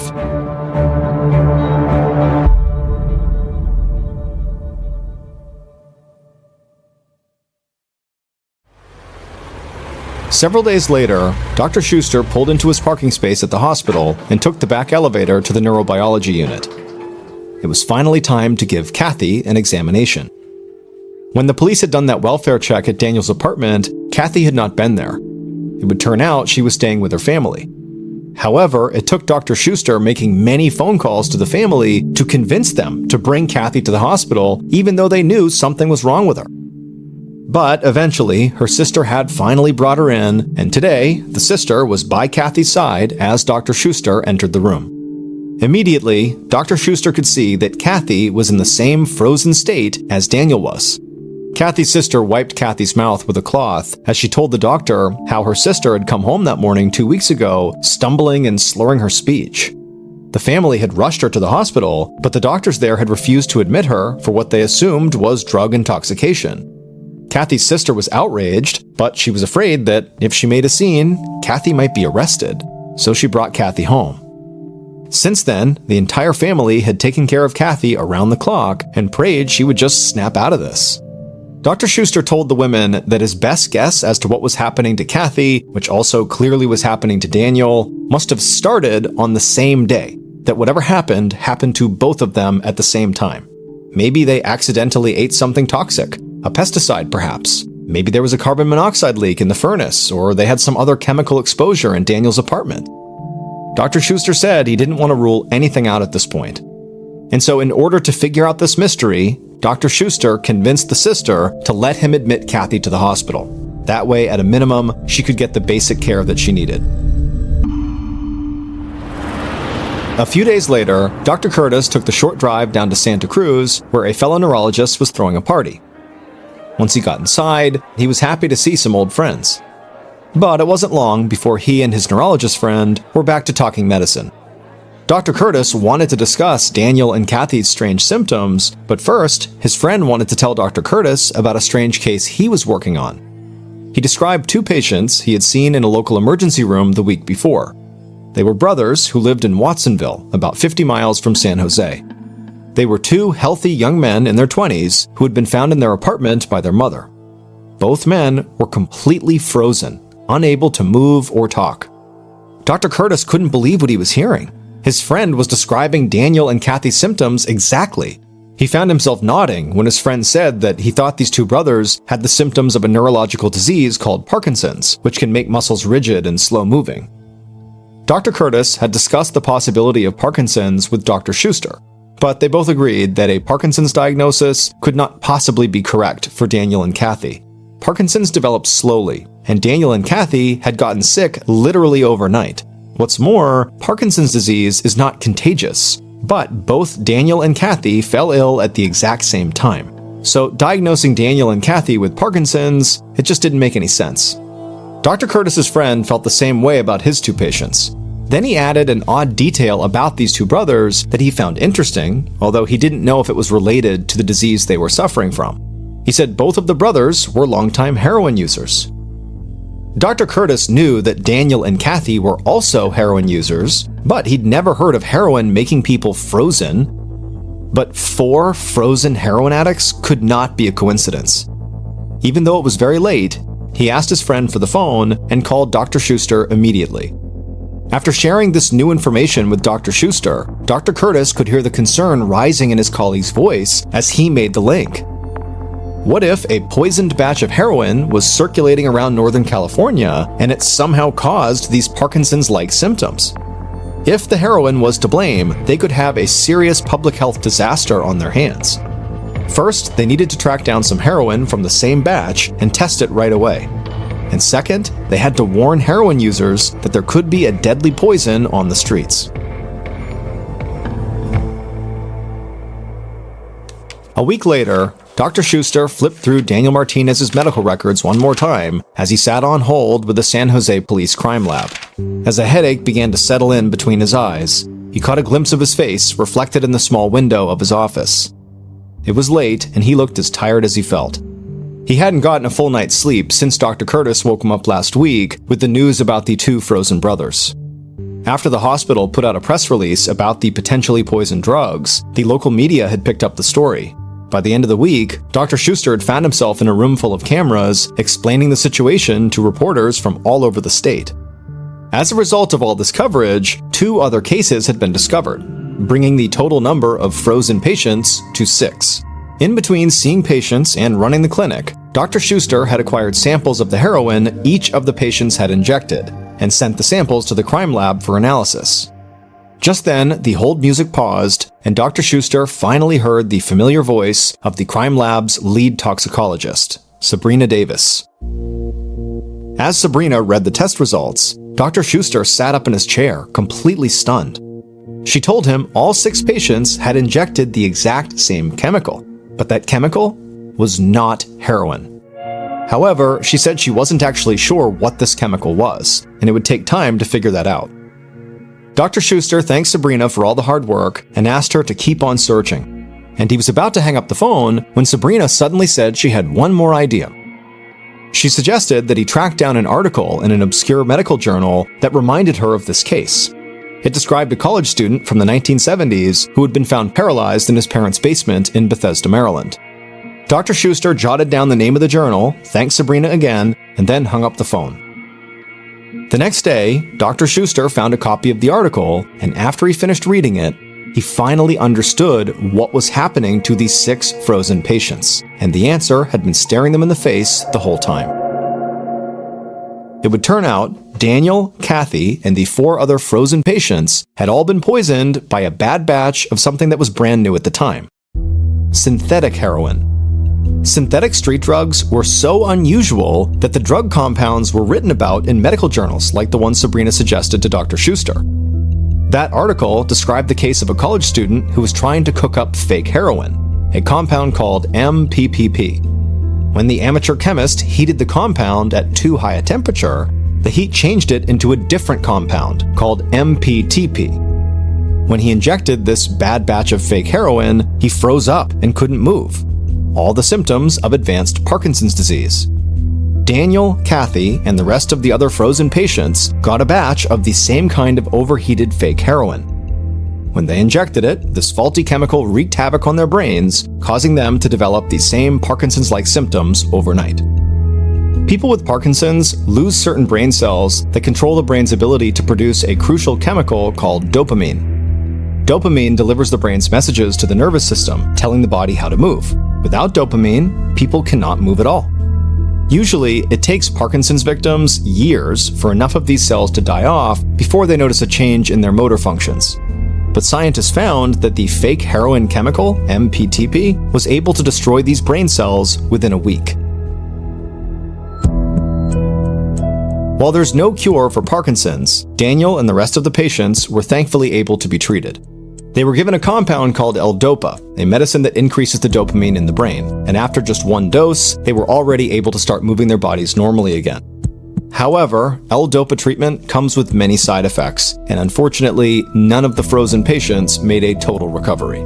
Several days later, Dr. Schuster pulled into his parking space at the hospital and took the back elevator to the neurobiology unit. It was finally time to give Kathy an examination. When the police had done that welfare check at Daniel's apartment, Kathy had not been there. It would turn out she was staying with her family. However, it took Dr. Schuster making many phone calls to the family to convince them to bring Kathy to the hospital, even though they knew something was wrong with her. But eventually, her sister had finally brought her in, and today, the sister was by Kathy's side as Dr. Schuster entered the room. Immediately, Dr. Schuster could see that Kathy was in the same frozen state as Daniel was. Kathy's sister wiped Kathy's mouth with a cloth as she told the doctor how her sister had come home that morning 2 weeks ago, stumbling and slurring her speech. The family had rushed her to the hospital, but the doctors there had refused to admit her for what they assumed was drug intoxication. Kathy's sister was outraged, but she was afraid that if she made a scene, Kathy might be arrested, so she brought Kathy home. Since then, the entire family had taken care of Kathy around the clock and prayed she would just snap out of this. Dr. Schuster told the women that his best guess as to what was happening to Kathy, which also clearly was happening to Daniel, must have started on the same day, that whatever happened to both of them at the same time. Maybe they accidentally ate something toxic, a pesticide perhaps. Maybe there was a carbon monoxide leak in the furnace, or they had some other chemical exposure in Daniel's apartment. Dr. Schuster said he didn't want to rule anything out at this point. And so in order to figure out this mystery, Dr. Schuster convinced the sister to let him admit Kathy to the hospital. That way, at a minimum, she could get the basic care that she needed. A few days later, Dr. Curtis took the short drive down to Santa Cruz, where a fellow neurologist was throwing a party. Once he got inside, he was happy to see some old friends. But it wasn't long before he and his neurologist friend were back to talking medicine. Dr. Curtis wanted to discuss Daniel and Kathy's strange symptoms, but first, his friend wanted to tell Dr. Curtis about a strange case he was working on. He described 2 patients he had seen in a local emergency room the week before. They were brothers who lived in Watsonville, about 50 miles from San Jose. They were 2 healthy young men in their 20s who had been found in their apartment by their mother. Both men were completely frozen, unable to move or talk. Dr. Curtis couldn't believe what he was hearing. His friend was describing Daniel and Kathy's symptoms exactly. He found himself nodding when his friend said that he thought these 2 brothers had the symptoms of a neurological disease called Parkinson's, which can make muscles rigid and slow-moving. Dr. Curtis had discussed the possibility of Parkinson's with Dr. Schuster, but they both agreed that a Parkinson's diagnosis could not possibly be correct for Daniel and Kathy. Parkinson's developed slowly, and Daniel and Kathy had gotten sick literally overnight. What's more, Parkinson's disease is not contagious, but both Daniel and Kathy fell ill at the exact same time. So diagnosing Daniel and Kathy with Parkinson's, it just didn't make any sense. Dr. Curtis's friend felt the same way about his 2 patients. Then he added an odd detail about these two brothers that he found interesting, although he didn't know if it was related to the disease they were suffering from. He said both of the brothers were longtime heroin users. Dr. Curtis knew that Daniel and Kathy were also heroin users, but he'd never heard of heroin making people frozen. But 4 frozen heroin addicts could not be a coincidence. Even though it was very late, he asked his friend for the phone and called Dr. Schuster immediately. After sharing this new information with Dr. Schuster, Dr. Curtis could hear the concern rising in his colleague's voice as he made the link. What if a poisoned batch of heroin was circulating around Northern California and it somehow caused these Parkinson's-like symptoms? If the heroin was to blame, they could have a serious public health disaster on their hands. First, they needed to track down some heroin from the same batch and test it right away. And second, they had to warn heroin users that there could be a deadly poison on the streets. A week later, Dr. Schuster flipped through Daniel Martinez's medical records one more time as he sat on hold with the San Jose Police Crime Lab. As a headache began to settle in between his eyes, he caught a glimpse of his face reflected in the small window of his office. It was late, and he looked as tired as he felt. He hadn't gotten a full night's sleep since Dr. Curtis woke him up last week with the news about the 2 frozen brothers. After the hospital put out a press release about the potentially poisoned drugs, the local media had picked up the story. By the end of the week, Dr. Schuster had found himself in a room full of cameras explaining the situation to reporters from all over the state. As a result of all this coverage, 2 other cases had been discovered, bringing the total number of frozen patients to 6. In between seeing patients and running the clinic, Dr. Schuster had acquired samples of the heroin each of the patients had injected, and sent the samples to the crime lab for analysis. Just then, the hold music paused, and Dr. Schuster finally heard the familiar voice of the crime lab's lead toxicologist, Sabrina Davis. As Sabrina read the test results, Dr. Schuster sat up in his chair, completely stunned. She told him all 6 patients had injected the exact same chemical, but that chemical was not heroin. However, she said she wasn't actually sure what this chemical was, and it would take time to figure that out. Dr. Schuster thanked Sabrina for all the hard work and asked her to keep on searching. And he was about to hang up the phone when Sabrina suddenly said she had one more idea. She suggested that he track down an article in an obscure medical journal that reminded her of this case. It described a college student from the 1970s who had been found paralyzed in his parents' basement in Bethesda, Maryland. Dr. Schuster jotted down the name of the journal, thanked Sabrina again, and then hung up the phone. The next day, Dr. Schuster found a copy of the article, and after he finished reading it, he finally understood what was happening to these 6 frozen patients, and the answer had been staring them in the face the whole time. It would turn out Daniel, Kathy, and the 4 other frozen patients had all been poisoned by a bad batch of something that was brand new at the time: synthetic heroin. Synthetic street drugs were so unusual that the drug compounds were written about in medical journals like the one Sabrina suggested to Dr. Schuster. That article described the case of a college student who was trying to cook up fake heroin, a compound called MPPP. When the amateur chemist heated the compound at too high a temperature, the heat changed it into a different compound called MPTP. When he injected this bad batch of fake heroin, he froze up and couldn't move. All the symptoms of advanced Parkinson's disease. Daniel, Kathy, and the rest of the other frozen patients got a batch of the same kind of overheated fake heroin. When they injected it, this faulty chemical wreaked havoc on their brains, causing them to develop the same Parkinson's-like symptoms overnight. People with Parkinson's lose certain brain cells that control the brain's ability to produce a crucial chemical called dopamine. Dopamine delivers the brain's messages to the nervous system, telling the body how to move. Without dopamine, people cannot move at all. Usually, it takes Parkinson's victims years for enough of these cells to die off before they notice a change in their motor functions. But scientists found that the fake heroin chemical, MPTP, was able to destroy these brain cells within a week. While there's no cure for Parkinson's, Daniel and the rest of the patients were thankfully able to be treated. They were given a compound called L-Dopa, a medicine that increases the dopamine in the brain, and after just 1 dose, they were already able to start moving their bodies normally again. However, L-DOPA treatment comes with many side effects, and unfortunately, none of the frozen patients made a total recovery.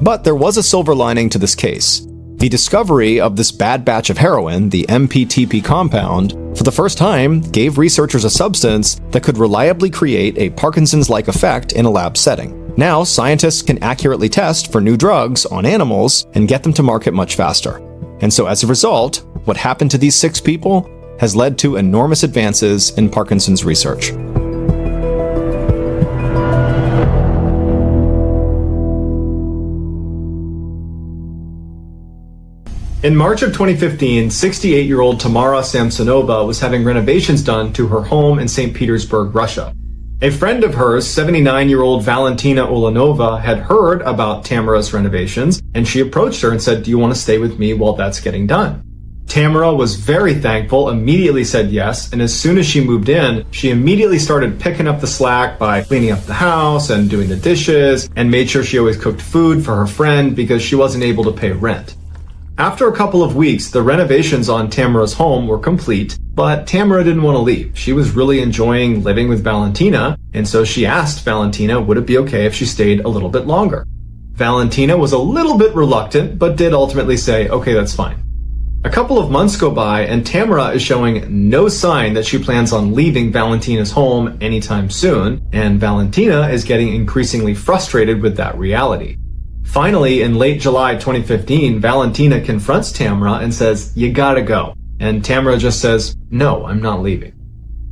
But there was a silver lining to this case. The discovery of this bad batch of heroin, the MPTP compound, for the first time gave researchers a substance that could reliably create a Parkinson's-like effect in a lab setting. Now, scientists can accurately test for new drugs on animals and get them to market much faster. And so as a result, what happened to these 6 people has led to enormous advances in Parkinson's research. In March of 2015, 68-year-old Tamara Samsonova was having renovations done to her home in St. Petersburg, Russia. A friend of hers, 79-year-old Valentina Ulanova, had heard about Tamara's renovations, and she approached her and said, "Do you want to stay with me while that's getting done?" Tamara was very thankful, immediately said yes, and as soon as she moved in, she immediately started picking up the slack by cleaning up the house and doing the dishes, and made sure she always cooked food for her friend because she wasn't able to pay rent. After a couple of weeks, the renovations on Tamara's home were complete, but Tamara didn't want to leave. She was really enjoying living with Valentina, and so she asked Valentina would it be okay if she stayed a little bit longer. Valentina was a little bit reluctant, but did ultimately say, okay, that's fine. A couple of months go by, and Tamara is showing no sign that she plans on leaving Valentina's home anytime soon, and Valentina is getting increasingly frustrated with that reality. Finally, in late July 2015, Valentina confronts Tamara and says, "You gotta go." And Tamara just says, "No, I'm not leaving."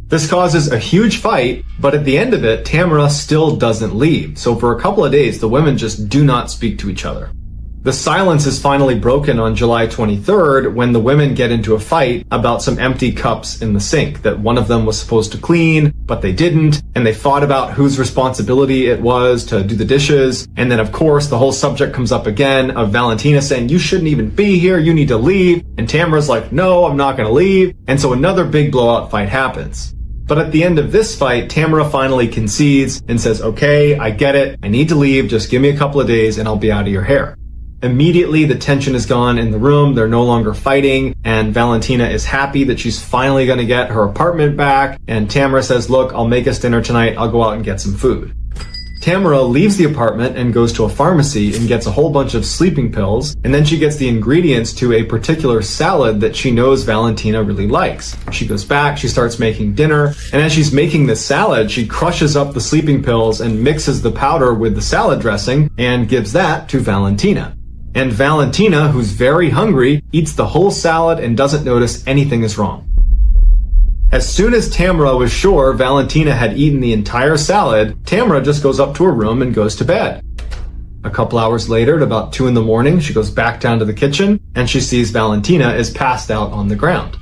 This causes a huge fight, but at the end of it, Tamara still doesn't leave. So for a couple of days, the women just do not speak to each other. The silence is finally broken on July 23rd when the women get into a fight about some empty cups in the sink that one of them was supposed to clean, but they didn't, and they fought about whose responsibility it was to do the dishes. And then of course the whole subject comes up again of Valentina saying, "You shouldn't even be here, you need to leave." And Tamara's like, "No, I'm not gonna leave." And so another big blowout fight happens. But at the end of this fight, Tamara finally concedes and says, "Okay, I get it, I need to leave, just give me a couple of days and I'll be out of your hair." Immediately, the tension is gone in the room, they're no longer fighting, and Valentina is happy that she's finally going to get her apartment back, and Tamara says, "Look, I'll make us dinner tonight, I'll go out and get some food." Tamara leaves the apartment and goes to a pharmacy and gets a whole bunch of sleeping pills, and then she gets the ingredients to a particular salad that she knows Valentina really likes. She goes back, she starts making dinner, and as she's making this salad, she crushes up the sleeping pills and mixes the powder with the salad dressing and gives that to Valentina. And Valentina, who's very hungry, eats the whole salad and doesn't notice anything is wrong. As soon as Tamara was sure Valentina had eaten the entire salad, Tamara just goes up to her room and goes to bed. A couple hours later, at about 2 a.m, she goes back down to the kitchen and she sees Valentina is passed out on the ground.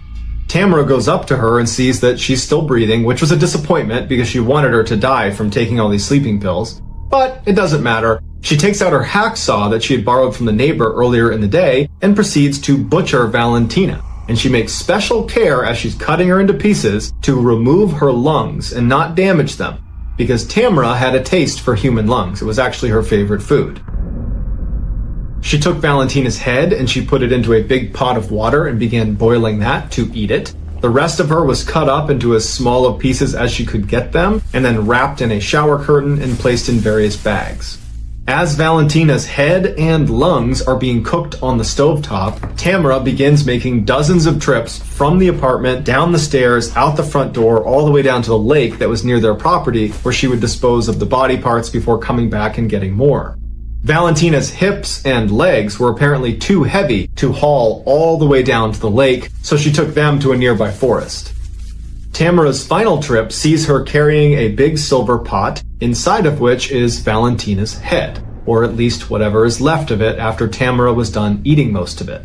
Tamara goes up to her and sees that she's still breathing, which was a disappointment because she wanted her to die from taking all these sleeping pills. But it doesn't matter. She takes out her hacksaw that she had borrowed from the neighbor earlier in the day and proceeds to butcher Valentina. And she makes special care as she's cutting her into pieces to remove her lungs and not damage them, because Tamara had a taste for human lungs. It was actually her favorite food. She took Valentina's head and she put it into a big pot of water and began boiling that to eat it. The rest of her was cut up into as small of pieces as she could get them, and then wrapped in a shower curtain and placed in various bags. As Valentina's head and lungs are being cooked on the stovetop, Tamara begins making dozens of trips from the apartment, down the stairs, out the front door, all the way down to the lake that was near their property, where she would dispose of the body parts before coming back and getting more. Valentina's hips and legs were apparently too heavy to haul all the way down to the lake, so she took them to a nearby forest. Tamara's final trip sees her carrying a big silver pot, inside of which is Valentina's head, or at least whatever is left of it after Tamara was done eating most of it.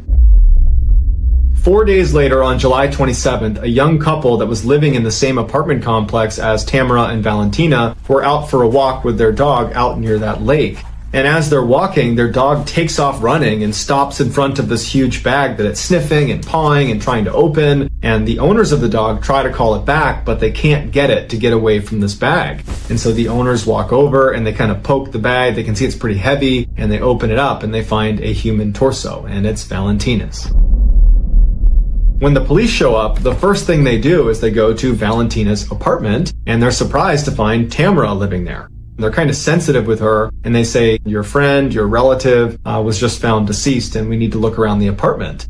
4 days later, on July 27th, a young couple that was living in the same apartment complex as Tamara and Valentina were out for a walk with their dog out near that lake. And as they're walking, their dog takes off running and stops in front of this huge bag that it's sniffing and pawing and trying to open. And the owners of the dog try to call it back, but they can't get it to get away from this bag. And so the owners walk over and they kind of poke the bag. They can see it's pretty heavy, and they open it up and they find a human torso, and it's Valentina's. When the police show up, the first thing they do is they go to Valentina's apartment, and they're surprised to find Tamara living there. They're kind of sensitive with her, and they say, your friend, your relative, was just found deceased, and we need to look around the apartment.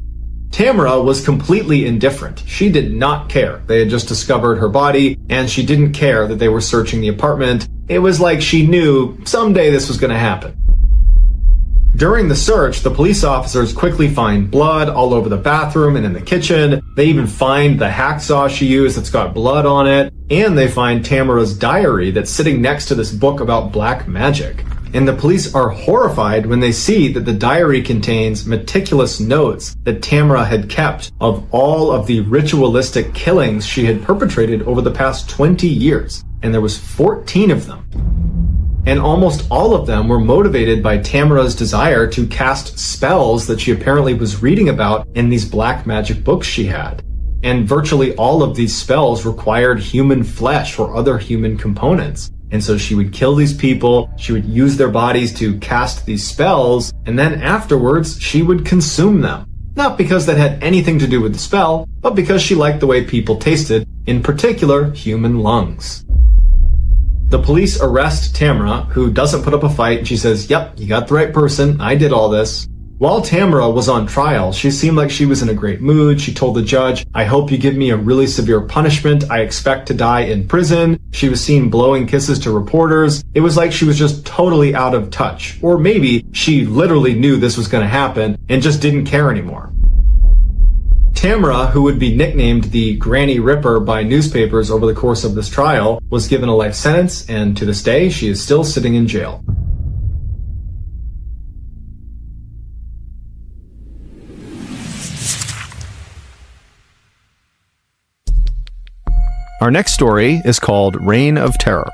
Tamara was completely indifferent. She did not care. They had just discovered her body, and she didn't care that they were searching the apartment. It was like she knew someday this was going to happen. During the search, the police officers quickly find blood all over the bathroom and in the kitchen. They even find the hacksaw she used that's got blood on it. And they find Tamara's diary that's sitting next to this book about black magic. And the police are horrified when they see that the diary contains meticulous notes that Tamara had kept of all of the ritualistic killings she had perpetrated over the past 20 years. And there was 14 of them. And almost all of them were motivated by Tamara's desire to cast spells that she apparently was reading about in these black magic books she had. And virtually all of these spells required human flesh or other human components. And so she would kill these people, she would use their bodies to cast these spells, and then afterwards she would consume them. Not because that had anything to do with the spell, but because she liked the way people tasted, in particular human lungs. The police arrest Tamara, who doesn't put up a fight, and she says, yep, you got the right person, I did all this. While Tamara was on trial, she seemed like she was in a great mood. She told the judge, I hope you give me a really severe punishment. I expect to die in prison. She was seen blowing kisses to reporters. It was like she was just totally out of touch. Or maybe she literally knew this was going to happen and just didn't care anymore. Tamara, who would be nicknamed the Granny Ripper by newspapers over the course of this trial, was given a life sentence, and to this day, she is still sitting in jail. Our next story is called Reign of Terror.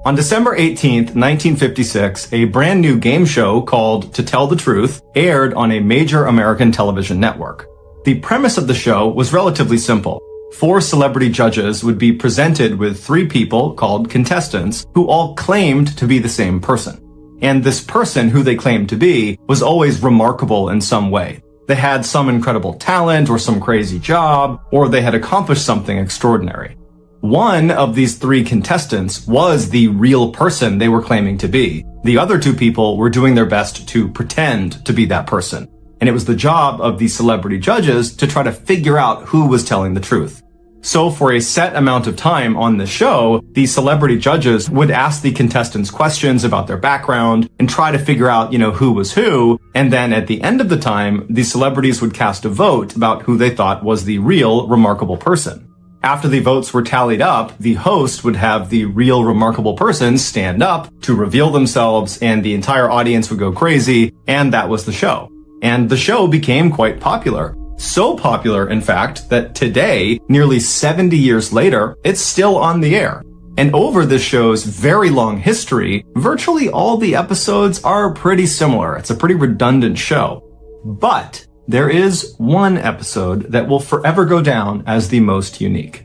On December 18th, 1956, a brand new game show called To Tell the Truth aired on a major American television network. The premise of the show was relatively simple. 4 celebrity judges would be presented with 3 people called contestants who all claimed to be the same person. And this person who they claimed to be was always remarkable in some way. They had some incredible talent or some crazy job, or they had accomplished something extraordinary. One of these 3 contestants was the real person they were claiming to be. The other 2 people were doing their best to pretend to be that person. And it was the job of the celebrity judges to try to figure out who was telling the truth. So for a set amount of time on the show, the celebrity judges would ask the contestants questions about their background and try to figure out, who was who. And then at the end of the time, the celebrities would cast a vote about who they thought was the real remarkable person. After the votes were tallied up, the host would have the real remarkable person stand up to reveal themselves, and the entire audience would go crazy, and that was the show. And the show became quite popular. So popular, in fact, that today, nearly 70 years later, it's still on the air. And over this show's very long history, virtually all the episodes are pretty similar. It's a pretty redundant show. But there is one episode that will forever go down as the most unique.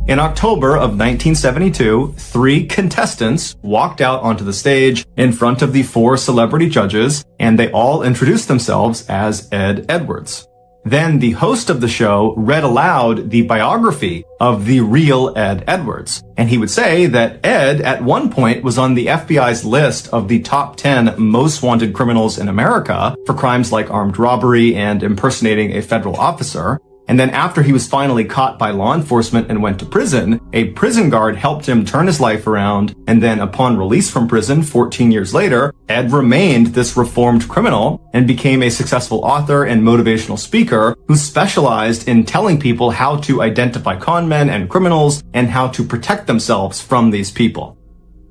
In October of 1972, 3 contestants walked out onto the stage in front of the 4 celebrity judges, and they all introduced themselves as Ed Edwards. Then the host of the show read aloud the biography of the real Ed Edwards. And he would say that Ed at one point was on the FBI's list of the top 10 most wanted criminals in America for crimes like armed robbery and impersonating a federal officer. And then after he was finally caught by law enforcement and went to prison, a prison guard helped him turn his life around. And then upon release from prison 14 years later, Ed remained this reformed criminal and became a successful author and motivational speaker who specialized in telling people how to identify con men and criminals and how to protect themselves from these people.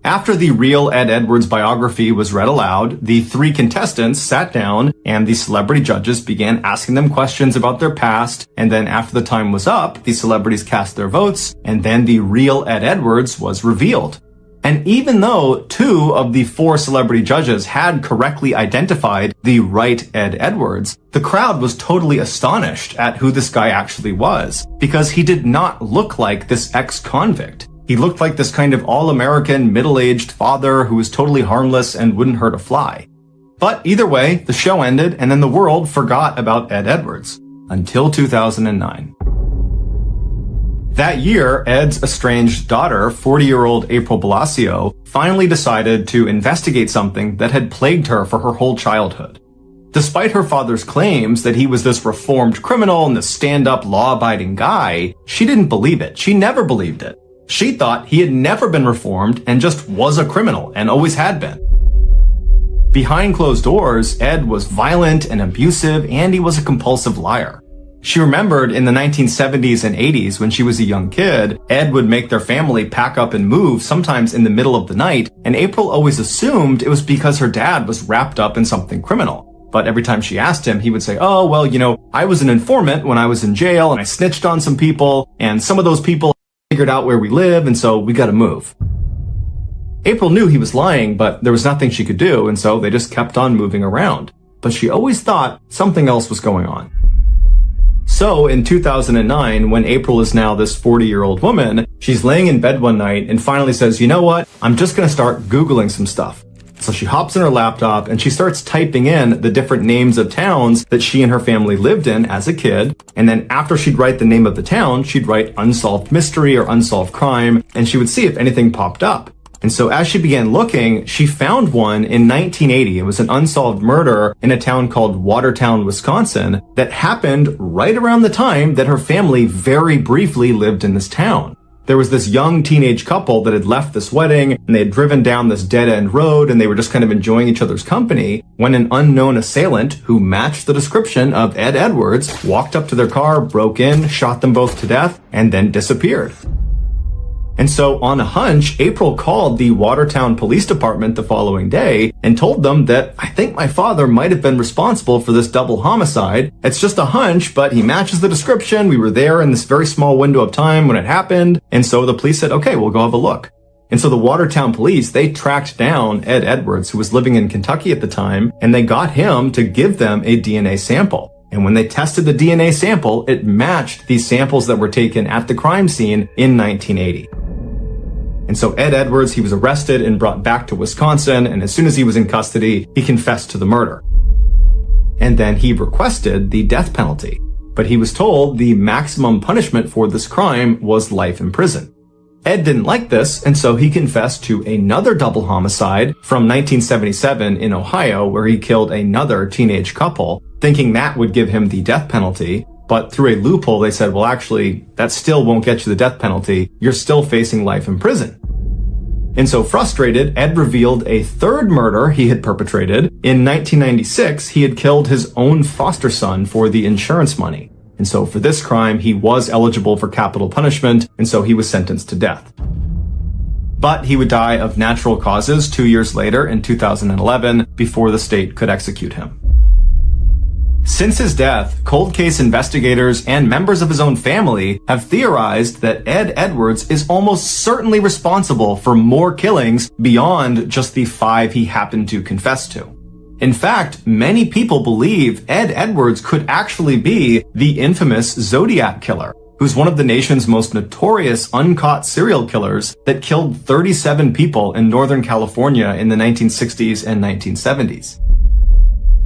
After the real Ed Edwards biography was read aloud, the 3 contestants sat down and the celebrity judges began asking them questions about their past. And then after the time was up, the celebrities cast their votes, and then the real Ed Edwards was revealed. And even though 2 of the 4 celebrity judges had correctly identified the right Ed Edwards, the crowd was totally astonished at who this guy actually was, because he did not look like this ex-convict. He looked like this kind of all-American, middle-aged father who was totally harmless and wouldn't hurt a fly. But either way, the show ended, and then the world forgot about Ed Edwards. Until 2009. That year, Ed's estranged daughter, 40-year-old April Blasio, finally decided to investigate something that had plagued her for her whole childhood. Despite her father's claims that he was this reformed criminal and this stand-up, law-abiding guy, she didn't believe it. She never believed it. She thought he had never been reformed and just was a criminal and always had been. Behind closed doors, Ed was violent and abusive, and he was a compulsive liar. She remembered in the 1970s and 80s when she was a young kid, Ed would make their family pack up and move sometimes in the middle of the night, and April always assumed it was because her dad was wrapped up in something criminal. But every time she asked him, he would say, oh, well, I was an informant when I was in jail and I snitched on some people, and some of those people figured out where we live, and so we gotta move. April knew he was lying, but there was nothing she could do, and so they just kept on moving around. But she always thought something else was going on. So in 2009, when April is now this 40-year-old woman, she's laying in bed one night and finally says, you know what? I'm just gonna start Googling some stuff. So she hops in her laptop and she starts typing in the different names of towns that she and her family lived in as a kid. And then after she'd write the name of the town, she'd write unsolved mystery or unsolved crime, and she would see if anything popped up. And so as she began looking, she found one in 1980. It was an unsolved murder in a town called Watertown, Wisconsin, that happened right around the time that her family very briefly lived in this town. There was this young teenage couple that had left this wedding, and they had driven down this dead-end road, and they were just kind of enjoying each other's company, when an unknown assailant, who matched the description of Ed Edwards, walked up to their car, broke in, shot them both to death, and then disappeared. And so on a hunch, April called the Watertown Police Department the following day and told them that, I think my father might have been responsible for this double homicide. It's just a hunch, but he matches the description. We were there in this very small window of time when it happened. And so the police said, okay, we'll go have a look. And so the Watertown police, they tracked down Ed Edwards, who was living in Kentucky at the time, and they got him to give them a DNA sample. And when they tested the DNA sample, it matched these samples that were taken at the crime scene in 1980. And so Ed Edwards, he was arrested and brought back to Wisconsin, and as soon as he was in custody, he confessed to the murder. And then he requested the death penalty, but he was told the maximum punishment for this crime was life in prison. Ed didn't like this, and so he confessed to another double homicide from 1977 in Ohio, where he killed another teenage couple, thinking that would give him the death penalty. But through a loophole, they said, well, actually, that still won't get you the death penalty. You're still facing life in prison. And so frustrated, Ed revealed a third murder he had perpetrated. In 1996, he had killed his own foster son for the insurance money. And so for this crime, he was eligible for capital punishment, and so he was sentenced to death. But he would die of natural causes 2 years later in 2011 before the state could execute him. Since his death, cold case investigators and members of his own family have theorized that Ed Edwards is almost certainly responsible for more killings beyond just the 5 he happened to confess to. In fact, many people believe Ed Edwards could actually be the infamous Zodiac Killer, who's one of the nation's most notorious uncaught serial killers that killed 37 people in Northern California in the 1960s and 1970s.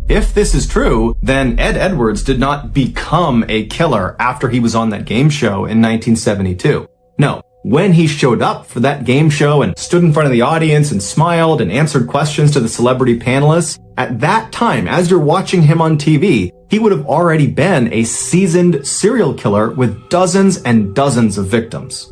If this is true, then Ed Edwards did not become a killer after he was on that game show in 1972. No, when he showed up for that game show and stood in front of the audience and smiled and answered questions to the celebrity panelists, at that time, as you're watching him on TV, he would have already been a seasoned serial killer with dozens and dozens of victims.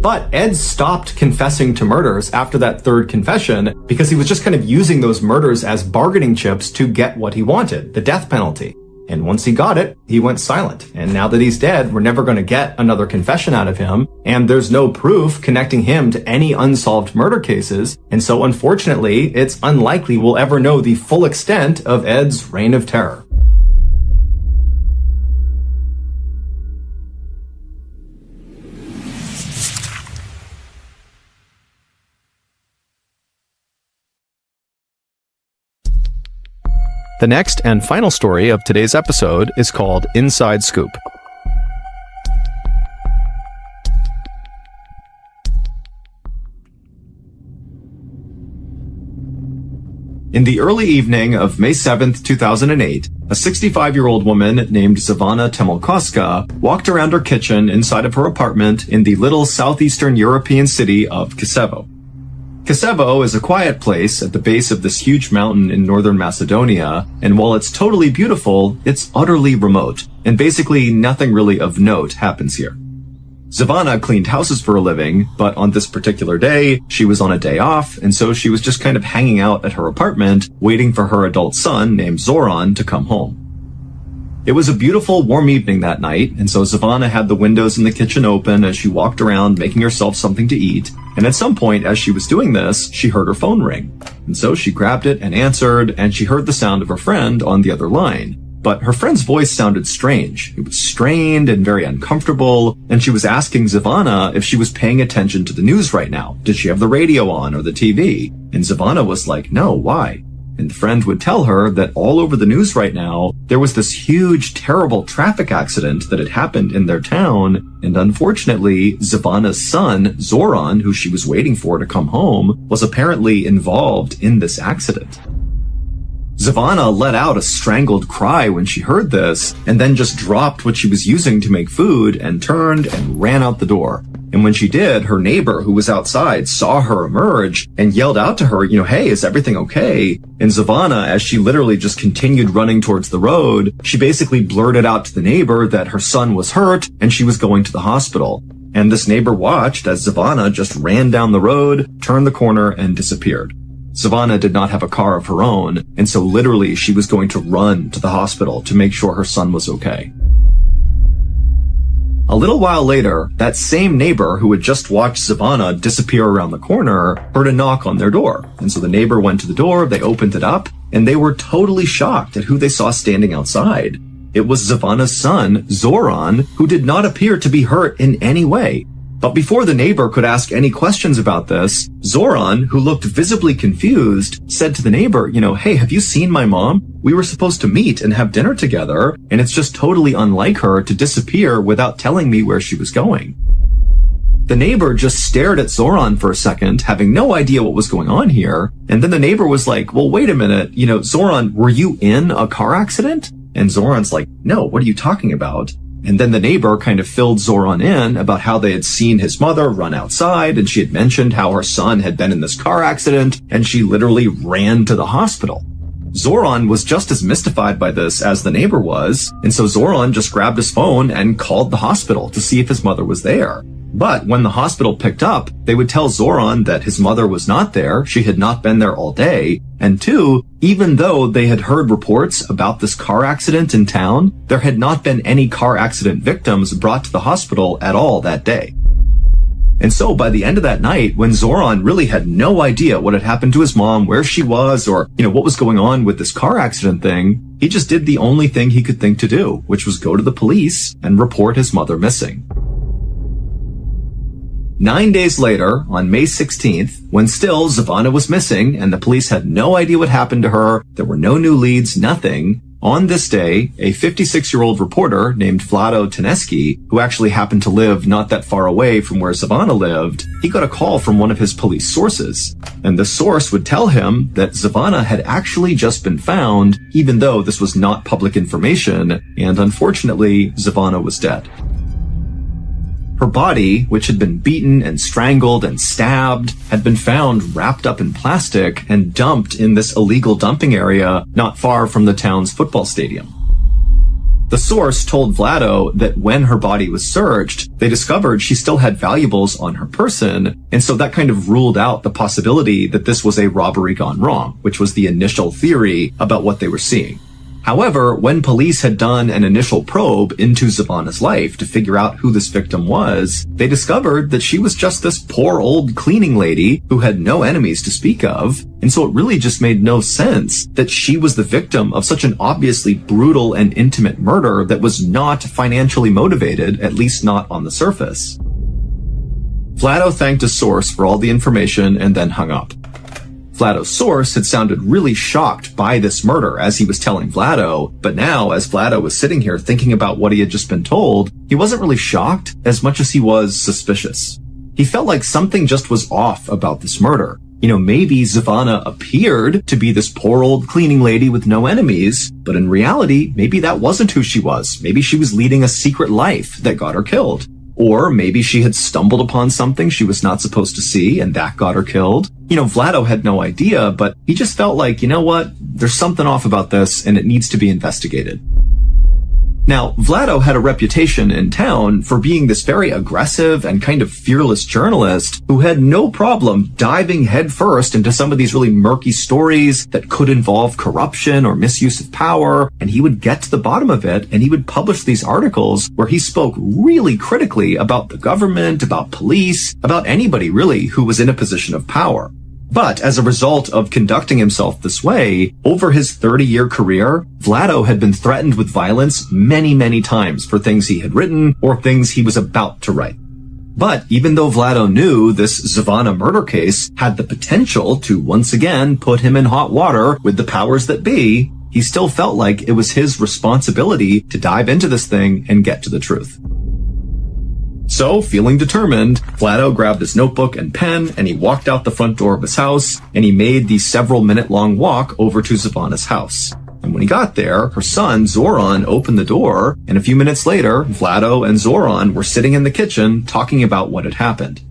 But Ed stopped confessing to murders after that third confession because he was just kind of using those murders as bargaining chips to get what he wanted, the death penalty. And once he got it, he went silent. And now that he's dead, we're never going to get another confession out of him. And there's no proof connecting him to any unsolved murder cases. And so unfortunately, it's unlikely we'll ever know the full extent of Ed's reign of terror. The next and final story of today's episode is called Inside Scoop. In the early evening of May 7th, 2008, a 65-year-old woman named Zivana Temolkoska walked around her kitchen inside of her apartment in the little southeastern European city of Kisevo. Kisevo is a quiet place at the base of this huge mountain in northern Macedonia, and while it's totally beautiful, it's utterly remote, and basically nothing really of note happens here. Zivana cleaned houses for a living, but on this particular day, she was on a day off, and so she was just kind of hanging out at her apartment, waiting for her adult son named Zoran to come home. It was a beautiful, warm evening that night, and so Zivana had the windows in the kitchen open as she walked around making herself something to eat, and at some point as she was doing this, she heard her phone ring. And so she grabbed it and answered, and she heard the sound of her friend on the other line. But her friend's voice sounded strange. It was strained and very uncomfortable, and she was asking Zivana if she was paying attention to the news right now. Did she have the radio on or the TV? And Zivana was like, no, why? And the friend would tell her that all over the news right now, there was this huge, terrible traffic accident that had happened in their town, and unfortunately, Zivana's son, Zoran, who she was waiting for to come home, was apparently involved in this accident. Zivana let out a strangled cry when she heard this, and then just dropped what she was using to make food and turned and ran out the door. And when she did, her neighbor who was outside saw her emerge and yelled out to her, hey, is everything okay? And Zivana, as she literally just continued running towards the road, she basically blurted out to the neighbor that her son was hurt and she was going to the hospital. And this neighbor watched as Zivana just ran down the road, turned the corner, and disappeared. Zivana did not have a car of her own, and so literally she was going to run to the hospital to make sure her son was okay. A little while later, that same neighbor who had just watched Zivana disappear around the corner heard a knock on their door. And so the neighbor went to the door, they opened it up, and they were totally shocked at who they saw standing outside. It was Zivana's son, Zoran, who did not appear to be hurt in any way. But before the neighbor could ask any questions about this, Zoran, who looked visibly confused, said to the neighbor, hey, have you seen my mom? We were supposed to meet and have dinner together, and it's just totally unlike her to disappear without telling me where she was going. The neighbor just stared at Zoran for a second, having no idea what was going on here, and then the neighbor was like, well, wait a minute, Zoran, were you in a car accident? And Zoran's like, no, what are you talking about? And then the neighbor kind of filled Zoran in about how they had seen his mother run outside, and she had mentioned how her son had been in this car accident, and she literally ran to the hospital. Zoran was just as mystified by this as the neighbor was, and so Zoran just grabbed his phone and called the hospital to see if his mother was there. But when the hospital picked up, they would tell Zoran that his mother was not there, she had not been there all day, and two, even though they had heard reports about this car accident in town, there had not been any car accident victims brought to the hospital at all that day. And so by the end of that night, when Zoran really had no idea what had happened to his mom, where she was, or, what was going on with this car accident thing, he just did the only thing he could think to do, which was go to the police and report his mother missing. 9 days later, on May 16th, when still Zivana was missing and the police had no idea what happened to her, there were no new leads, nothing. On this day, a 56-year-old reporter named Vlado Teneski, who actually happened to live not that far away from where Zivana lived, he got a call from one of his police sources. And the source would tell him that Zivana had actually just been found, even though this was not public information, and unfortunately, Zivana was dead. Her body, which had been beaten and strangled and stabbed, had been found wrapped up in plastic and dumped in this illegal dumping area not far from the town's football stadium. The source told Vlado that when her body was searched, they discovered she still had valuables on her person, and so that kind of ruled out the possibility that this was a robbery gone wrong, which was the initial theory about what they were seeing. However, when police had done an initial probe into Zivana's life to figure out who this victim was, they discovered that she was just this poor old cleaning lady who had no enemies to speak of, and so it really just made no sense that she was the victim of such an obviously brutal and intimate murder that was not financially motivated, at least not on the surface. Vlado thanked his source for all the information and then hung up. Vlado's source had sounded really shocked by this murder as he was telling Vlado, but now, as Vlado was sitting here thinking about what he had just been told, he wasn't really shocked as much as he was suspicious. He felt like something just was off about this murder. Maybe Zavana appeared to be this poor old cleaning lady with no enemies, but in reality, maybe that wasn't who she was. Maybe she was leading a secret life that got her killed. Or maybe she had stumbled upon something she was not supposed to see and that got her killed. Vlado had no idea, but he just felt like, there's something off about this and it needs to be investigated. Now, Vlado had a reputation in town for being this very aggressive and kind of fearless journalist who had no problem diving headfirst into some of these really murky stories that could involve corruption or misuse of power, and he would get to the bottom of it, and he would publish these articles where he spoke really critically about the government, about police, about anybody really who was in a position of power. But as a result of conducting himself this way, over his 30-year career, Vlado had been threatened with violence many, many times for things he had written or things he was about to write. But even though Vlado knew this Zavana murder case had the potential to once again put him in hot water with the powers that be, he still felt like it was his responsibility to dive into this thing and get to the truth. So, feeling determined, Vlado grabbed his notebook and pen, and he walked out the front door of his house, and he made the several-minute-long walk over to Zavana's house. And when he got there, her son, Zoran, opened the door, and a few minutes later, Vlado and Zoran were sitting in the kitchen talking about what had happened.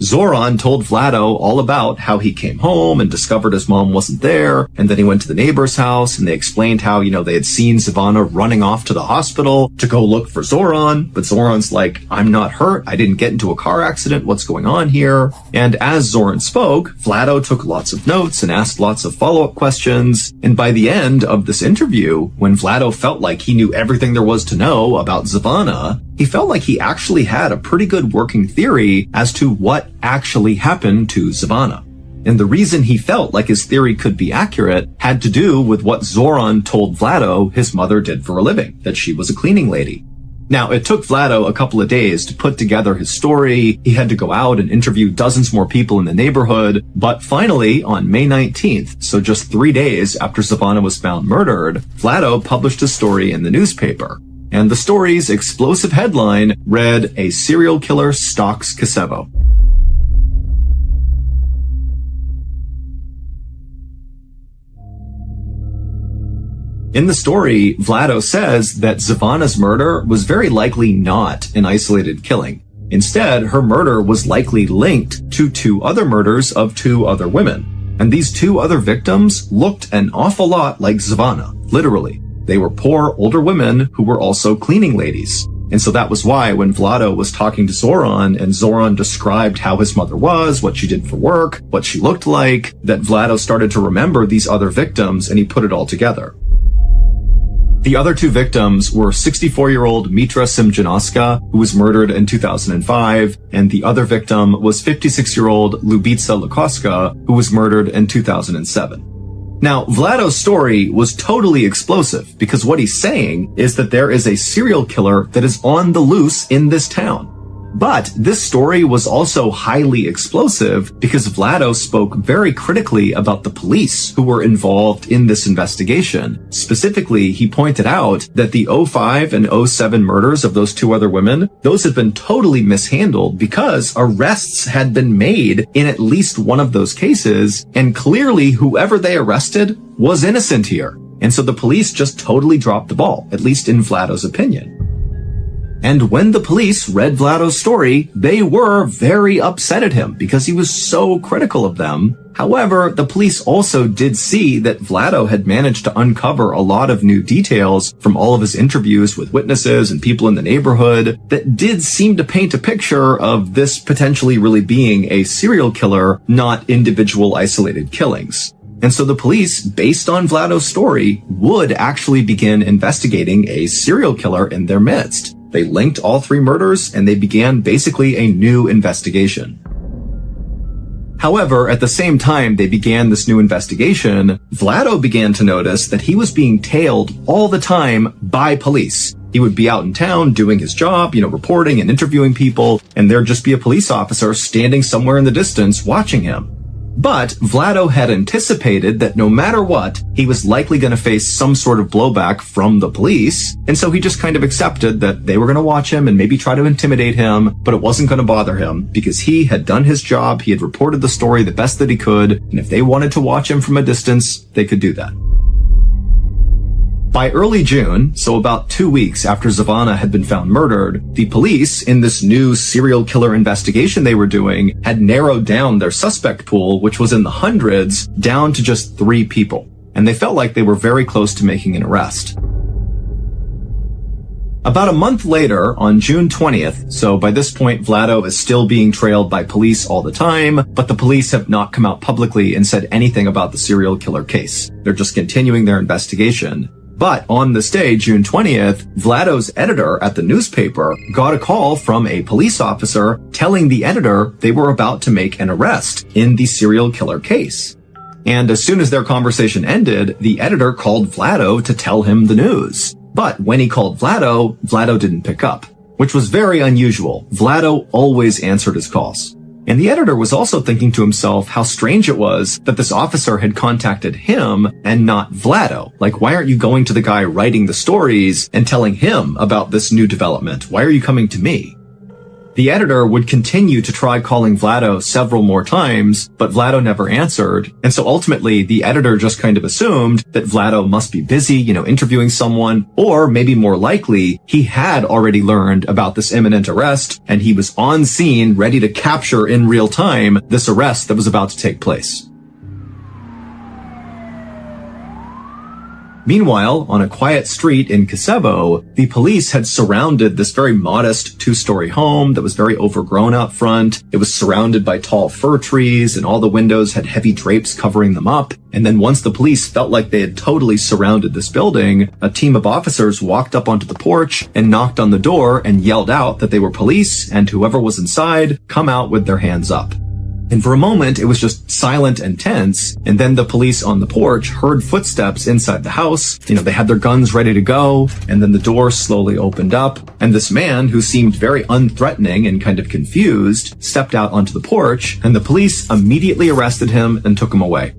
Zoran told Vlado all about how he came home and discovered his mom wasn't there, and then he went to the neighbor's house, and they explained how, they had seen Zavana running off to the hospital to go look for Zoran, but Zoran's like, I'm not hurt, I didn't get into a car accident, what's going on here? And as Zoran spoke, Vlado took lots of notes and asked lots of follow-up questions, and by the end of this interview, when Vlado felt like he knew everything there was to know about Zavana, he felt like he actually had a pretty good working theory as to what actually happened to Zavana. And the reason he felt like his theory could be accurate had to do with what Zoran told Vlado his mother did for a living, that she was a cleaning lady. Now, it took Vlado a couple of days to put together his story. He had to go out and interview dozens more people in the neighborhood. But finally, on May 19th, so just 3 days after Zavana was found murdered, Vlado published a story in the newspaper. And the story's explosive headline read, "A Serial Killer Stalks Kosovo." In the story, Vlado says that Zavana's murder was very likely not an isolated killing. Instead, her murder was likely linked to 2 other murders of 2 other women. And these 2 other victims looked an awful lot like Zavana, literally. They were poor, older women who were also cleaning ladies. And so that was why when Vlado was talking to Zoran and Zoran described how his mother was, what she did for work, what she looked like, that Vlado started to remember these other victims and he put it all together. The other 2 victims were 64-year-old Mitra Simjanoska, who was murdered in 2005, and the other victim was 56-year-old Lubitsa Lukoska, who was murdered in 2007. Now, Vlado's story was totally explosive because what he's saying is that there is a serial killer that is on the loose in this town. But this story was also highly explosive because Vlado spoke very critically about the police who were involved in this investigation. Specifically, he pointed out that the 05 and 07 murders of those 2 other women, those had been totally mishandled because arrests had been made in at least one of those cases, and clearly whoever they arrested was innocent here. And so the police just totally dropped the ball, at least in Vlado's opinion. And when the police read Vlado's story, they were very upset at him because he was so critical of them. However, the police also did see that Vlado had managed to uncover a lot of new details from all of his interviews with witnesses and people in the neighborhood that did seem to paint a picture of this potentially really being a serial killer, not individual isolated killings. And so the police, based on Vlado's story, would actually begin investigating a serial killer in their midst. They linked all 3 murders, and they began basically a new investigation. However, at the same time they began this new investigation, Vlado began to notice that he was being tailed all the time by police. He would be out in town doing his job, reporting and interviewing people, and there'd just be a police officer standing somewhere in the distance watching him. But Vlado had anticipated that no matter what, he was likely going to face some sort of blowback from the police, and so he just kind of accepted that they were going to watch him and maybe try to intimidate him, but it wasn't going to bother him because he had done his job, he had reported the story the best that he could, and if they wanted to watch him from a distance, they could do that. By early June, so about 2 weeks after Zavana had been found murdered, the police, in this new serial killer investigation they were doing, had narrowed down their suspect pool, which was in the hundreds, down to just 3 people. And they felt like they were very close to making an arrest. About a month later, on June 20th, so by this point Vlado is still being trailed by police all the time, but the police have not come out publicly and said anything about the serial killer case. They're just continuing their investigation. But on this day, June 20th, Vlado's editor at the newspaper got a call from a police officer telling the editor they were about to make an arrest in the serial killer case. And as soon as their conversation ended, the editor called Vlado to tell him the news. But when he called Vlado, Vlado didn't pick up, which was very unusual. Vlado always answered his calls. And the editor was also thinking to himself how strange it was that this officer had contacted him and not Vlado. Like, why aren't you going to the guy writing the stories and telling him about this new development? Why are you coming to me? The editor would continue to try calling Vlado several more times, but Vlado never answered. And so ultimately, the editor just kind of assumed that Vlado must be busy, interviewing someone, or maybe more likely, he had already learned about this imminent arrest, and he was on scene ready to capture in real time this arrest that was about to take place. Meanwhile, on a quiet street in Kosovo, the police had surrounded this very modest 2-story home that was very overgrown out front. It was surrounded by tall fir trees, and all the windows had heavy drapes covering them up. And then once the police felt like they had totally surrounded this building, a team of officers walked up onto the porch and knocked on the door and yelled out that they were police, and whoever was inside, come out with their hands up. And for a moment, it was just silent and tense. And then the police on the porch heard footsteps inside the house. They had their guns ready to go. And then the door slowly opened up. And this man, who seemed very unthreatening and kind of confused, stepped out onto the porch. And the police immediately arrested him and took him away.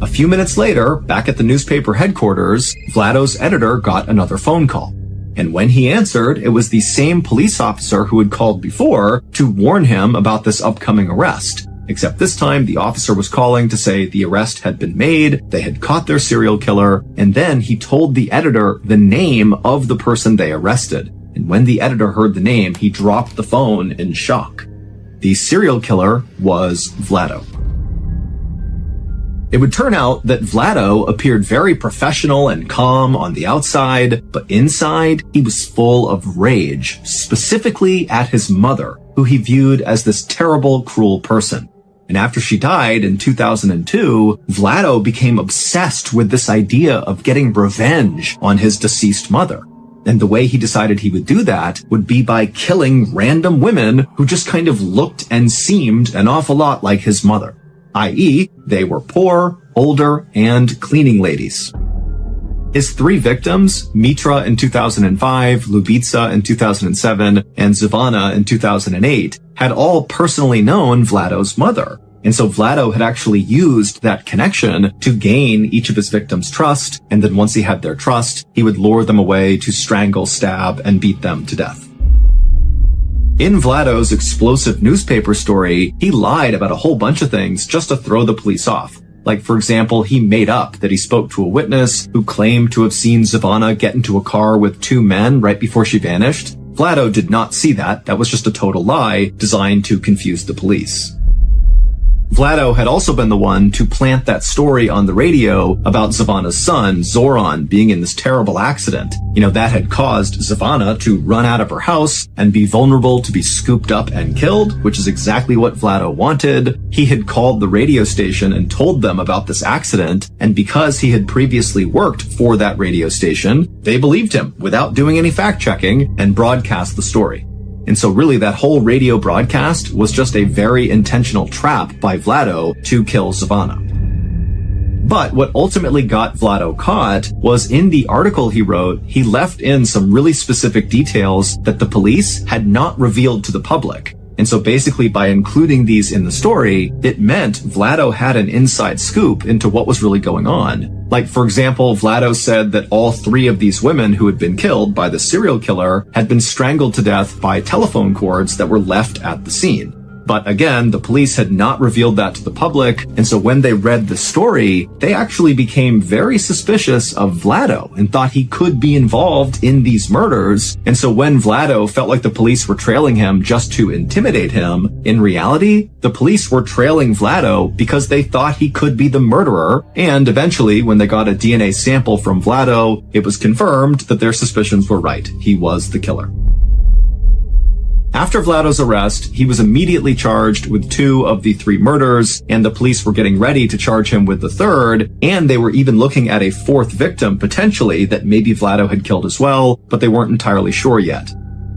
A few minutes later, back at the newspaper headquarters, Vlado's editor got another phone call. And when he answered, it was the same police officer who had called before to warn him about this upcoming arrest. Except this time, the officer was calling to say the arrest had been made, they had caught their serial killer, and then he told the editor the name of the person they arrested. And when the editor heard the name, he dropped the phone in shock. The serial killer was Vlado. It would turn out that Vlado appeared very professional and calm on the outside, but inside, he was full of rage, specifically at his mother, who he viewed as this terrible, cruel person. And after she died in 2002, Vlado became obsessed with this idea of getting revenge on his deceased mother. And the way he decided he would do that would be by killing random women who just kind of looked and seemed an awful lot like his mother. I.e., they were poor, older, and cleaning ladies. His 3 victims, Mitra in 2005, Lubitsa in 2007, and Zavana in 2008, had all personally known Vlado's mother. And so Vlado had actually used that connection to gain each of his victims' trust, and then once he had their trust, he would lure them away to strangle, stab, and beat them to death. In Vlado's explosive newspaper story, he lied about a whole bunch of things just to throw the police off. Like, for example, he made up that he spoke to a witness who claimed to have seen Zavana get into a car with 2 men right before she vanished. Vlado did not see that. That was just a total lie designed to confuse the police. Vlado had also been the one to plant that story on the radio about Zavana's son, Zoran, being in this terrible accident. That had caused Zavana to run out of her house and be vulnerable to be scooped up and killed, which is exactly what Vlado wanted. He had called the radio station and told them about this accident, and because he had previously worked for that radio station, they believed him without doing any fact-checking and broadcast the story. And so really that whole radio broadcast was just a very intentional trap by Vlado to kill Zavana. But what ultimately got Vlado caught was in the article he wrote, he left in some really specific details that the police had not revealed to the public. And so basically by including these in the story, it meant Vlado had an inside scoop into what was really going on. Like, for example, Vlado said that all 3 of these women who had been killed by the serial killer had been strangled to death by telephone cords that were left at the scene. But again, the police had not revealed that to the public, and so when they read the story, they actually became very suspicious of Vlado and thought he could be involved in these murders. And so when Vlado felt like the police were trailing him just to intimidate him, in reality, the police were trailing Vlado because they thought he could be the murderer, and eventually, when they got a DNA sample from Vlado, it was confirmed that their suspicions were right. He was the killer. After Vlado's arrest, he was immediately charged with 2 of the 3 murders, and the police were getting ready to charge him with the 3rd, and they were even looking at a 4th victim, potentially, that maybe Vlado had killed as well, but they weren't entirely sure yet.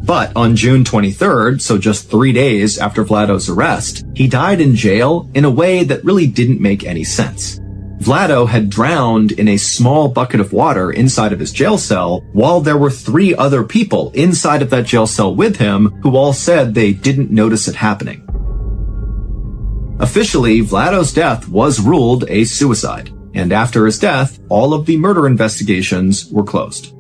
But on June 23rd, so just 3 days after Vlado's arrest, he died in jail in a way that really didn't make any sense. Vlado had drowned in a small bucket of water inside of his jail cell, while there were 3 other people inside of that jail cell with him who all said they didn't notice it happening. Officially, Vlado's death was ruled a suicide, and after his death, all of the murder investigations were closed.